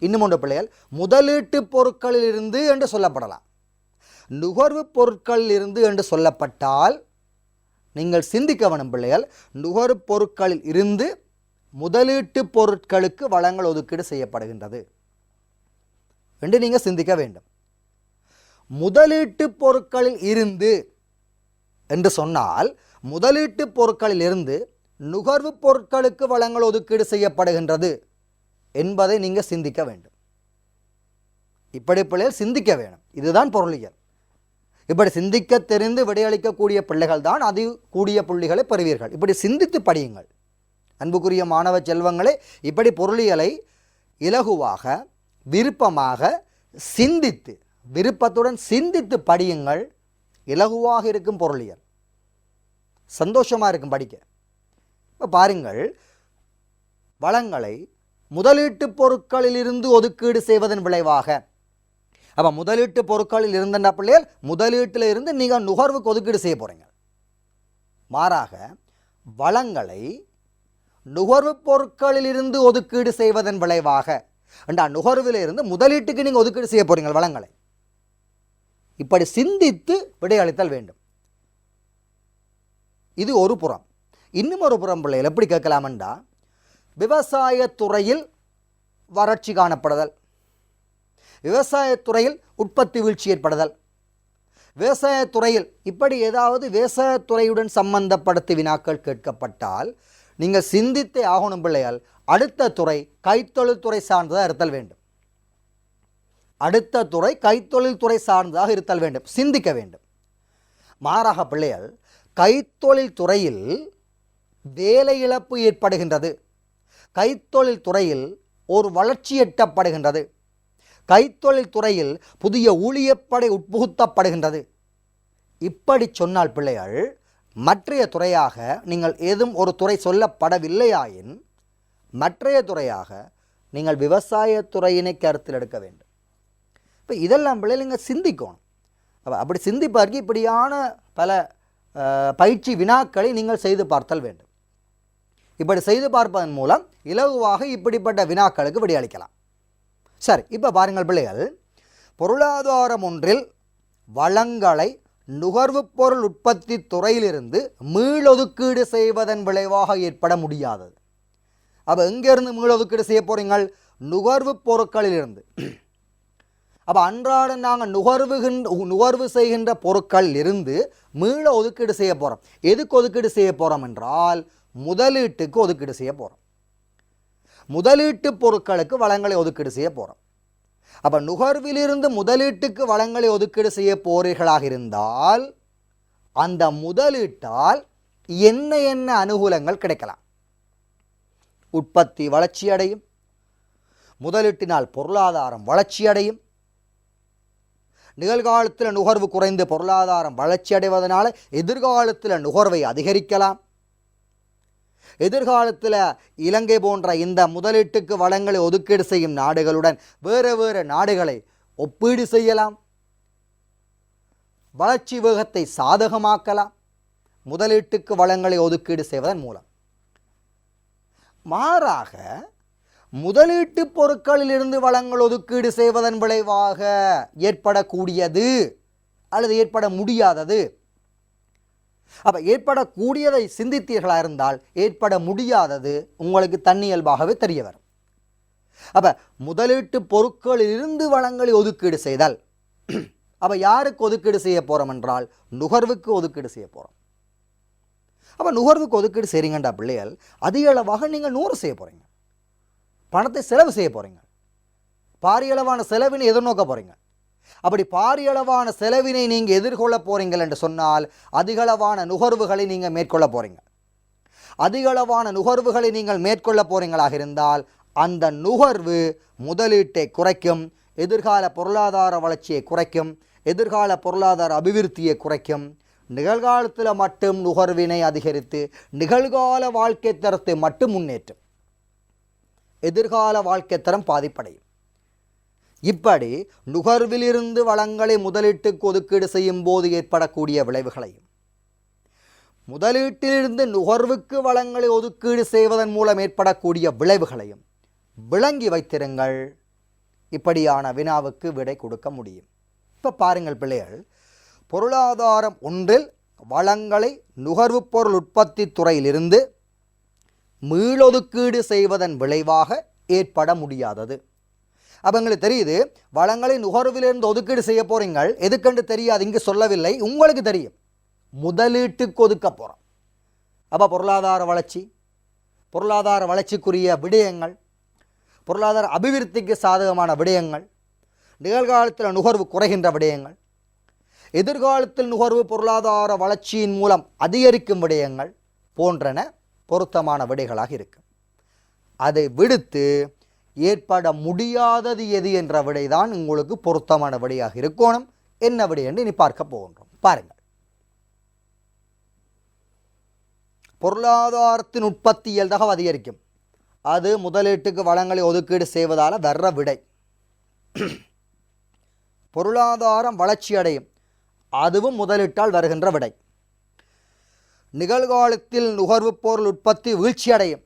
இன்னும் ஒன்று பிள்ளைகள் முதலீட்டு பொருட்களிலிருந்து என்று சொல்லப்படலாம். நுகர்வு பொருட்களிலிருந்து என்று சொல்லப்பட்டால் நீங்கள் சிந்திக்க வேணும் பிள்ளைகள், நுகர்வு பொருட்களில் இருந்து முதலீட்டு பொருட்களுக்கு வளங்கள் ஒதுக்கீடு செய்யப்படுகின்றது என்று நீங்கள் சிந்திக்க வேண்டும். முதலீட்டு பொருட்களில் இருந்து என்று சொன்னால் முதலீட்டு பொருட்களில் இருந்து நுகர்வு பொருட்களுக்கு வளங்கள் ஒதுக்கீடு செய்யப்படுகின்றது என்பதை நீங்கள் சிந்திக்க வேண்டும். இப்படி பிள்ளைகள் சிந்திக்க வேணும். இதுதான் பொருளியல். இப்படி சிந்திக்க தெரிந்து விடையளிக்கக்கூடிய பிள்ளைகள் தான் அதி கூடிய புள்ளிகளை பெறுவீர்கள். இப்படி சிந்தித்து படியுங்கள் அன்புக்குரிய மாணவ செல்வங்களே. இப்படி பொருளியலை இலகுவாக விருப்பமாக சிந்தித்து விருப்பத்துடன் சிந்தித்து படியுங்கள். இலகுவாக இருக்கும் பொருளியல், சந்தோஷமாக இருக்கும் படிக்க. இப்போ பாருங்கள், வளங்களை முதலீட்டு பொருட்களிலிருந்து ஒதுக்கீடு செய்வதன் விளைவாக, அப்போ முதலீட்டு பொருட்களில் இருந்த பிள்ளைகள் முதலீட்டில் இருந்து நீங்கள் நுகர்வுக்கு ஒதுக்கீடு செய்ய போகிறீங்க. மாறாக வளங்களை நுகர்வு பொருட்களில் இருந்து ஒதுக்கீடு செய்வதன் விளைவாக நுகர்வில் இருந்து முதலீட்டுக்கு நீங்கள் ஒதுக்கீடு செய்ய போகிறீங்க வளங்களை. இப்படி சிந்தித்து விடையளித்தல் வேண்டும். இது ஒரு புறம். இன்னும் ஒரு புறம் பிள்ளைகள் எப்படி கேட்கலாமெண்டா, விவசாயத்துறையில் வறட்சி காணப்படுதல், விவசாயத்துறையில் உற்பத்தி வீழ்ச்சி ஏற்படுதல், விவசாயத்துறையில் இப்படி ஏதாவது விவசாயத்துறையுடன் சம்பந்தப்படுத்தி வினாக்கள் கேட்கப்பட்டால் நீங்கள் சிந்தித்தே ஆகணும் பிள்ளைகள். அடுத்த துறை கைத்தொழில் துறை சார்ந்ததாக இருத்தல் வேண்டும். அடுத்த துறை கைத்தொழில் துறை சார்ந்ததாக இருத்தல் வேண்டும், சிந்திக்க வேண்டும். மாறாக பிள்ளைகள் கைத்தொழில் துறையில் வேலை இழப்பு ஏற்படுகின்றது, கைத்தொழில் துறையில் ஒரு வளர்ச்சி எட்டப்படுகின்றது, கைத்தொழில் துறையில் புதிய ஊழியப்படை உட்புகுத்தப்படுகின்றது, இப்படி சொன்னால் பிள்ளைகள் மற்றைய துறையாக நீங்கள் ஏதும் ஒரு துறை சொல்லப்படவில்லையாயின் மற்றைய துறையாக நீங்கள் விவசாயத்துறையினை கருத்தில் எடுக்க வேண்டும். இப்போ இதெல்லாம் பிள்ளைகள் நீங்கள் சிந்திக்கணும். அப்படி சிந்திப்பதற்கு இப்படியான பல பயிற்சி வினாக்களை நீங்கள் செய்து பார்த்தல் வேண்டும். இப்படி செய்து பார்ப்பதன் மூலம் இலகுவாக இப்படிப்பட்ட வினாக்களுக்கு விடையளிக்கலாம். சரி, இப்போ பாருங்கள் பிள்ளைகள், பொருளாதாரம் ஒன்றில் வளங்களை நுகர்வுப் பொருள் உற்பத்தி துறையிலிருந்து மீளொதுக்கீடு செய்வதன் விளைவாக ஏற்பட முடியாதது. அப்போ எங்கேருந்து மீளொதுக்கீடு செய்ய போகிறீங்கள்? நுகர்வுப் பொருட்களிலிருந்து. அப்போ அன்றாடம் நாங்கள் நுகர்வு செய்கின்ற பொருட்கள் இருந்து மீள ஒதுக்கீடு செய்ய போகிறோம். எதுக்கு ஒதுக்கீடு செய்ய போகிறோம் என்றால் முதலீட்டுக்கு ஒதுக்கீடு செய்ய போகிறோம். முதலீட்டு பொருட்களுக்கு வளங்களை ஒதுக்கீடு செய்ய போகிறோம். அப்போ நுகர்விலிருந்து முதலீட்டுக்கு வளங்களை ஒதுக்கீடு செய்ய போறீர்களாக இருந்தால் அந்த முதலீட்டால் என்ன என்ன அனுகூலங்கள் கிடைக்கலாம்? உற்பத்தி வளர்ச்சி அடையும், முதலீட்டினால் பொருளாதாரம் வளர்ச்சி அடையும், நிகழ்காலத்தில் நுகர்வு குறைந்து பொருளாதாரம் வளர்ச்சி அடைவதனால எதிர்காலத்தில் நுகர்வை அதிகரிக்கலாம். எதிர்காலத்தில் இலங்கை போன்ற இந்த முதலீட்டுக்கு வளங்களை ஒதுக்கீடு செய்யும் நாடுகளுடன் வேறு வேறு நாடுகளை ஒப்பீடு செய்யலாம். வளர்ச்சி வேகத்தை சாதகமாக்கலாம் முதலீட்டுக்கு வளங்களை ஒதுக்கீடு செய்வதன் மூலம். மாறாக முதலீட்டு பொருட்களிலிருந்து வளங்கள் ஒதுக்கீடு செய்வதன் விளைவாக ஏற்படக்கூடியது அல்லது ஏற்பட முடியாதது. அப்போ ஏற்படக்கூடியதை சிந்தித்தீர்களாக இருந்தால் ஏற்பட முடியாதது உங்களுக்கு தன்னியல்பாகவே தெரிய வரும். அப்போ முதலீட்டு பொருட்களிலிருந்து வளங்களை ஒதுக்கீடு செய்தல். அப்போ யாருக்கு ஒதுக்கீடு செய்ய போகிறோம் என்றால் நுகர்வுக்கு ஒதுக்கீடு செய்ய போகிறோம். அப்போ நுகர்வுக்கு ஒதுக்கீடு செய்கிறீங்கண்டா பிள்ளைகள் அதிக அளவாக நீங்கள் 100 செய்ய போகிறீங்க. பணத்தை செலவு செய்ய போகிறீங்க. பாரியளவான செலவினை எதிர்நோக்க போகிறீங்க. அப்படி பாரியளவான செலவினை நீங்கள் எதிர்கொள்ள போகிறீங்கள் என்று சொன்னால் அதிகளவான நுகர்வுகளை நீங்கள் மேற்கொள்ள போகிறீங்க. அதிகளவான நுகர்வுகளை நீங்கள் மேற்கொள்ள போகிறீங்களாக இருந்தால் அந்த நுகர்வு முதலீட்டை குறைக்கும், எதிர்கால பொருளாதார வளர்ச்சியை குறைக்கும், எதிர்கால பொருளாதார அபிவிருத்தியை குறைக்கும். நிகழ்காலத்தில் மட்டும் நுகர்வினை அதிகரித்து நிகழ்கால வாழ்க்கை தரத்தை மட்டும் முன்னேற்றும். எதிர்கால வாழ்க்கை தரம் பாதிப்படையும். இப்படி நுகர்விலிருந்து வளங்களை முதலீட்டுக்கு ஒதுக்கீடு செய்யும் போது ஏற்படக்கூடிய விளைவுகளையும் முதலீட்டிலிருந்து நுகர்வுக்கு வளங்களை ஒதுக்கீடு செய்வதன் மூலம் ஏற்படக்கூடிய விளைவுகளையும் விளங்கி வைத்திருங்கள். இப்படியான வினாவுக்கு விடை கொடுக்க முடியும். இப்போ பாருங்கள் பிள்ளைகள், பொருளாதாரம் ஒன்றில் வளங்களை நுகர்வுப் பொருள் உற்பத்தி துறையிலிருந்து மீளொதுக்கீடு செய்வதன் விளைவாக ஏற்பட முடியாதது. அப்போ எங்களுக்கு தெரியுது வளங்களை நுகர்விலிருந்து ஒதுக்கீடு செய்ய போறீங்கள். எதுக்கென்று தெரியாது, இங்கு சொல்லவில்லை, உங்களுக்கு தெரியும். முதலீட்டுக்கு ஒதுக்க போகிறோம். அப்போ பொருளாதார வளர்ச்சிக்குரிய விடயங்கள், பொருளாதார அபிவிருத்திக்கு சாதகமான விடயங்கள், நிகழ்காலத்தில் நுகர்வு குறைகின்ற விடயங்கள், எதிர்காலத்தில் நுகர்வு பொருளாதார வளர்ச்சியின் மூலம் அதிகரிக்கும் விடயங்கள் போன்றன பொருத்தமான விடைகளாக இருக்கும். அதை விடுத்து ஏற்பட முடியாதது எது என்ற விடைதான் உங்களுக்கு பொருத்தமான விடையாக இருக்கணும். என்ன விடை என்று இனி பார்க்க போகின்றோம். பாருங்கள், பொருளாதாரத்தின் உற்பத்தி இயல்பாக அதிகரிக்கும். அது முதலீட்டுக்கு வளங்களை ஒதுக்கீடு செய்வதால் வர்ற விடை. பொருளாதாரம் வளர்ச்சி அடையும். அதுவும் முதலீட்டால் வருகின்ற விடை. நிகழ்காலத்தில் நுகர்வுப் பொருள் உற்பத்தி வீழ்ச்சி அடையும்.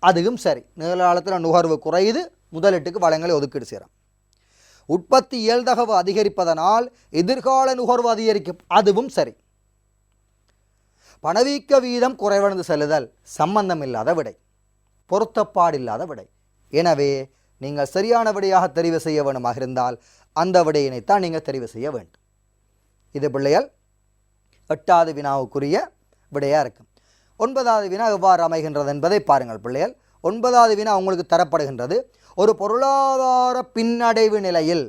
அதுவும் சரி. நிகழ்காலத்தில் நுகர்வு குறையுது, முதலீட்டுக்கு வளங்களை ஒதுக்கீடு செய்கிறோம். உற்பத்தி இயல்தகவு அதிகரிப்பதனால் எதிர்கால நுகர்வு அதிகரிக்கும். அதுவும் சரி. பணவீக்க வீதம் குறைவடைந்து செல்லுதல் சம்பந்தம் இல்லாத விடை, பொருத்தப்பாடில்லாத விடை. எனவே நீங்கள் சரியான விடையாக தெரிவு செய்ய வேண்டுமாக இருந்தால் அந்த விடையினைத்தான் நீங்கள் தெரிவு செய்ய வேண்டும். இது பிள்ளைகள் 8வது வினாவுக்குரிய விடையாக இருக்கும். 9வது வினா எவ்வாறு அமைகின்றது என்பதை பாருங்கள் பிள்ளைகள். 9வது வினா உங்களுக்கு தரப்படுகின்றது. ஒரு பொருளாதார பின்னடைவு நிலையில்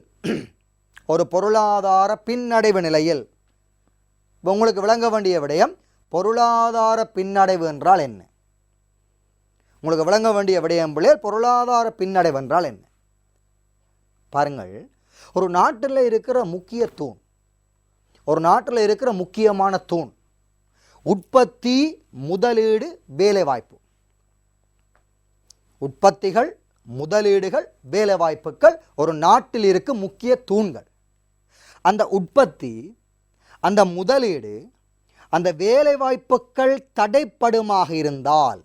உங்களுக்கு விளங்க வேண்டிய விடயம் பொருளாதார பின்னடைவு என்றால் என்ன? உங்களுக்கு விளங்க வேண்டிய விடயம் பிள்ளைகள் பொருளாதார பின்னடைவு என்றால் என்ன? பாருங்கள், ஒரு நாட்டில் இருக்கிற முக்கிய தூண், ஒரு நாட்டில் இருக்கிற முக்கியமான தூண் உற்பத்தி, முதலீடு, வேலைவாய்ப்பு. உற்பத்திகள், முதலீடுகள், வேலைவாய்ப்புகள் ஒரு நாட்டில் இருக்கும் முக்கிய தூண்கள். அந்த உற்பத்தி, அந்த முதலீடு, அந்த வேலைவாய்ப்புகள் தடைப்படுமாக இருந்தால்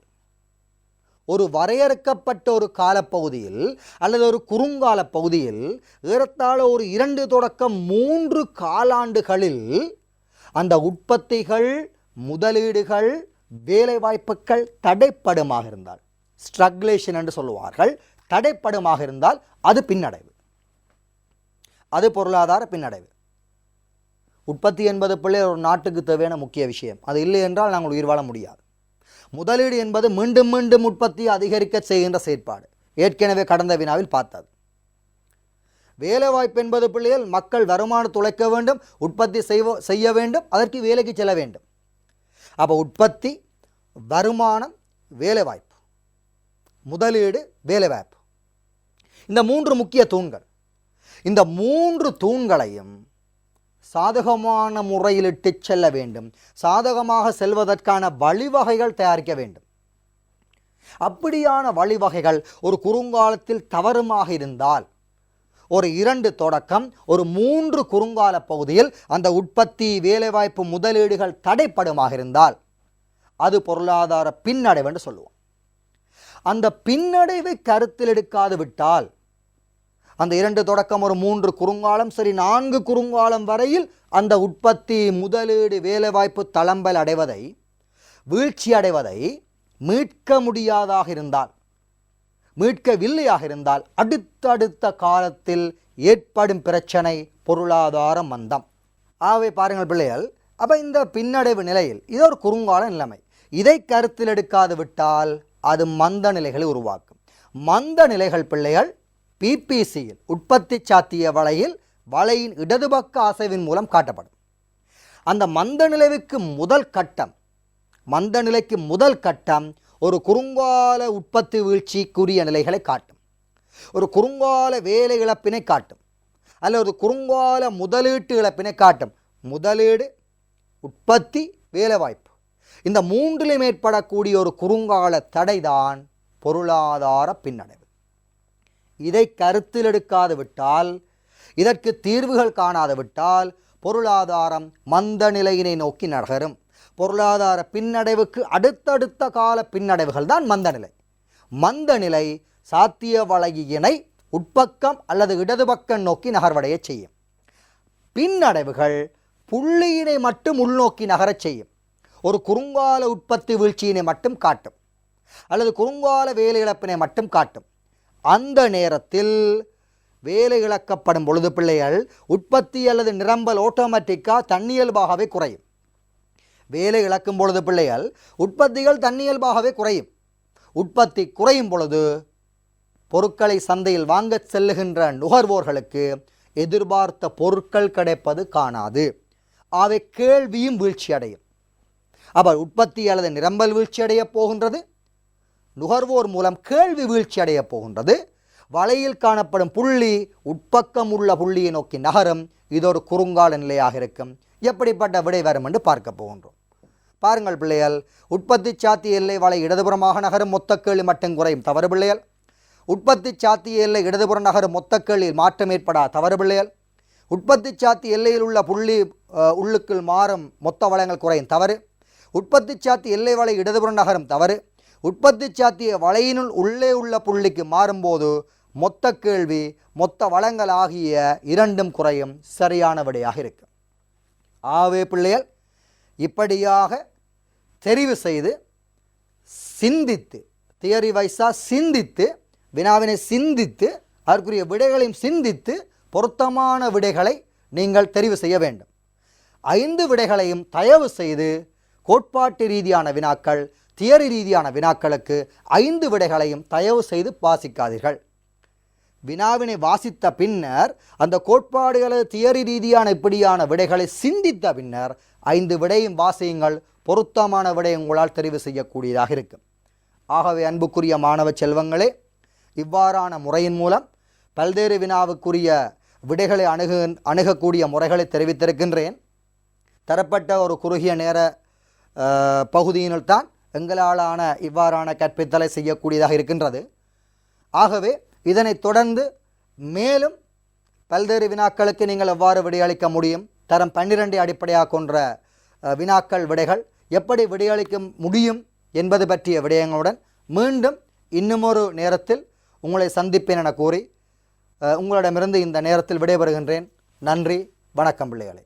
ஒரு வரையறுக்கப்பட்ட ஒரு காலப்பகுதியில் அல்லது ஒரு குறுங்கால பகுதியில் ஏறத்தாழ ஒரு 2 தொடக்கம் 3 காலாண்டுகளில் அந்த உற்பத்திகள், முதலீடுகள், வேலைவாய்ப்புகள் தடைப்படுமாக இருந்தால், ஸ்ட்ரக்லேஷன் என்று சொல்லுவார்கள், தடைப்படுமாக இருந்தால் அது பின்னடைவு. அது பொருளாதார பின்னடைவு. உற்பத்தி என்பது பிள்ளைகள் ஒரு நாட்டுக்கு தேவையான முக்கிய விஷயம். அது இல்லை என்றால் நாங்கள் உயிர் வாழ முடியாது. முதலீடு என்பது மீண்டும் மீண்டும் உற்பத்தி அதிகரிக்க செய்கின்ற செயற்பாடு. ஏற்கனவே கடந்த வினாவில் பார்த்தது. வேலைவாய்ப்பு என்பது பிள்ளைகள் மக்கள் வருமானம் துளைக்க வேண்டும், உற்பத்தி செய்ய வேண்டும், அதற்கு வேலைக்கு செல்ல வேண்டும். அப்போ உற்பத்தி, வருமானம், வேலைவாய்ப்பு, முதலீடு, வேலைவாய்ப்பு, இந்த 3 முக்கிய தூண்கள். இந்த 3 தூண்களையும் சாதகமான முறையில் இட்டு செல்ல வேண்டும். சாதகமாக செல்வதற்கான வழிவகைகள் தயாரிக்க வேண்டும். அப்படியான வழிவகைகள் ஒரு குறுங்காலத்தில் தவறுமாக இருந்தால், ஒரு 2 தொடக்கம் ஒரு 3 குறுங்கால பகுதியில் அந்த உற்பத்தி, வேலைவாய்ப்பு, முதலீடுகள் தடைப்படுமாக இருந்தால் அது பொருளாதார பின்னடைவு என்று சொல்லுவோம். அந்த பின்னடைவை கருத்தில் எடுக்காது விட்டால், அந்த 2 தொடக்கம் ஒரு 3 குறுங்காலம், சரி 4 குறுங்காலம் வரையில் அந்த உற்பத்தி, முதலீடு, வேலைவாய்ப்பு தளம்பல் அடைவதை, வீழ்ச்சி அடைவதை மீட்க முடியாதாக இருந்தால், மீட்கவில்லையாக இருந்தால் அடுத்தடுத்த காலத்தில் ஏற்படும் பிரச்சனை பொருளாதார மந்தம். ஆகவே பாருங்கள் பிள்ளைகள், அப்போ இந்த பின்னடைவு நிலையில் இது ஒரு குறுங்கால நிலைமை. இதை கருத்தில் எடுக்காது விட்டால் அது மந்த நிலைகளை உருவாக்கும். மந்த நிலைகள் பிள்ளைகள் பிபிசியில், உற்பத்தி சாத்திய வலையில், வலையின் இடதுபக்க அசைவின் மூலம் காட்டப்படும். அந்த மந்த நிலைக்கு முதல் கட்டம் ஒரு குறுங்கால உற்பத்தி வீழ்ச்சிக்குரிய நிலைகளை காட்டும், ஒரு குறுங்கால வேலை இழப்பினை காட்டும், அல்லது ஒரு குறுங்கால முதலீட்டு இழப்பினை காட்டும். முதலீடு, உற்பத்தி, வேலைவாய்ப்பு, இந்த 3லும் ஏற்படக்கூடிய ஒரு குறுங்கால தடைதான் பொருளாதார பின்னடைவு. இதை கருத்தில் எடுக்காது விட்டால், இதற்கு தீர்வுகள் காணாது விட்டால் பொருளாதாரம் மந்த நிலையினை நோக்கி நகரும். பொருளாதார பின்னடைவுக்கு அடுத்தடுத்த கால பின்னடைவுகள் தான் மந்த நிலை. மந்த நிலை சாத்திய வளையினை உட்பக்கம் அல்லது இடதுபக்கம் நோக்கி நகர்வடைய செய்யும். பின்னடைவுகள் புள்ளியினை மட்டும் உள்நோக்கி நகரச் செய்யும். ஒரு குறுங்கால உற்பத்தி வீழ்ச்சியினை மட்டும் காட்டும், அல்லது குறுங்கால வேலை இழப்பினை மட்டும் காட்டும். அந்த நேரத்தில் வேலை இழக்கப்படும் பொழுது பிள்ளைகள் உற்பத்தி அல்லது நிரம்பல் ஆட்டோமேட்டிக்காக தன்னியல்பாகவே குறையும். வேலை இழக்கும் பொழுது பிள்ளைகள் உற்பத்திகள் தன்னியல்பாகவே குறையும். உற்பத்தி குறையும் பொழுது பொருட்களை சந்தையில் வாங்க செல்லுகின்ற நுகர்வோர்களுக்கு எதிர்பார்த்த பொருட்கள் கிடைப்பது காணாது. அவை கேள்வியும் வீழ்ச்சி அடையும். அப்போ உற்பத்தி அல்லது நிரம்பல் வீழ்ச்சி அடைய போகின்றது, நுகர்வோர் மூலம் கேள்வி வீழ்ச்சி அடைய போகின்றது. வலையில் காணப்படும் புள்ளி உட்பக்கம் உள்ள புள்ளியை நோக்கி நகரும். இது ஒரு குறுங்கால நிலையாக இருக்கும். எப்படிப்பட்ட விடை வரும் என்று பார்க்க போகின்றோம். பாருங்கள் பிள்ளைகள், உற்பத்தி சாத்திய எல்லை வலை இடதுபுறமாக நகரும், மொத்த கேள்வி மட்டும் குறையும். தவறு பிள்ளைகள். உற்பத்தி சாத்திய எல்லை இடதுபுற நகரும், மொத்த கேள்வியில் மாற்றம் ஏற்படா. தவறு பிள்ளைகள். உற்பத்தி சாத்திய எல்லையில் உள்ள புள்ளி உள்ளுக்குள் மாறும், மொத்த வளங்கள் குறையும். தவறு. உற்பத்தி சாத்திய எல்லை வலை இடதுபுற நகரும். தவறு. உற்பத்தி சாத்திய வலையினுள் உள்ளே உள்ள புள்ளிக்கு மாறும்போது மொத்த கேள்வி, மொத்த வளங்கள் ஆகிய 2ம் குறையும். சரியான விடையாக இருக்கும். ஆகவே பிள்ளைகள், இப்படியாக தெரிவு செய்து சிந்தித்து, தியரி வைஸாக சிந்தித்து, வினாவினை சிந்தித்து, அதற்குரிய விடைகளையும் சிந்தித்து பொருத்தமான விடைகளை நீங்கள் தெரிவு செய்ய வேண்டும். 5 விடைகளையும் தயவு செய்து கோட்பாட்டு ரீதியான வினாக்கள், தியரி ரீதியான வினாக்களுக்கு 5 விடைகளையும் தயவு செய்து வாசிக்காதீர்கள். வினாவினை வாசித்த பின்னர் அந்த கோட்பாடுகளை தியரி ரீதியான இப்படியான விடைகளை சிந்தித்த பின்னர் 5 விடையும் வாசியுங்கள். பொருத்தமான விடை உங்களால் தெரிவு செய்யக்கூடியதாக இருக்கும். ஆகவே அன்புக்குரிய மாணவ செல்வங்களே, இவ்வாறான முறையின் மூலம் பல்வேறு வினாவுக்குரிய விடைகளை அணுகக்கூடிய முறைகளை தெரிவித்திருக்கின்றேன். தரப்பட்ட ஒரு குறுகிய நேர பகுதியினுள் தான் எங்களாலான இவ்வாறான கற்பித்தலை செய்யக்கூடியதாக இருக்கின்றது. ஆகவே இதனை தொடர்ந்து மேலும் பல்வேறு வினாக்களுக்கு நீங்கள் எவ்வாறு விடையளிக்க முடியும், தரம் 12 அடிப்படையாக கொன்ற வினாக்கள் விடைகள் எப்படி விடையளிக்க முடியும் என்பது பற்றிய விடயங்களுடன் மீண்டும் இன்னுமொரு நேரத்தில் உங்களை சந்திப்பேன் என கூறி உங்களிடமிருந்து இந்த நேரத்தில் விடைபெறுகின்றேன். நன்றி, வணக்கம் பிள்ளைகளே.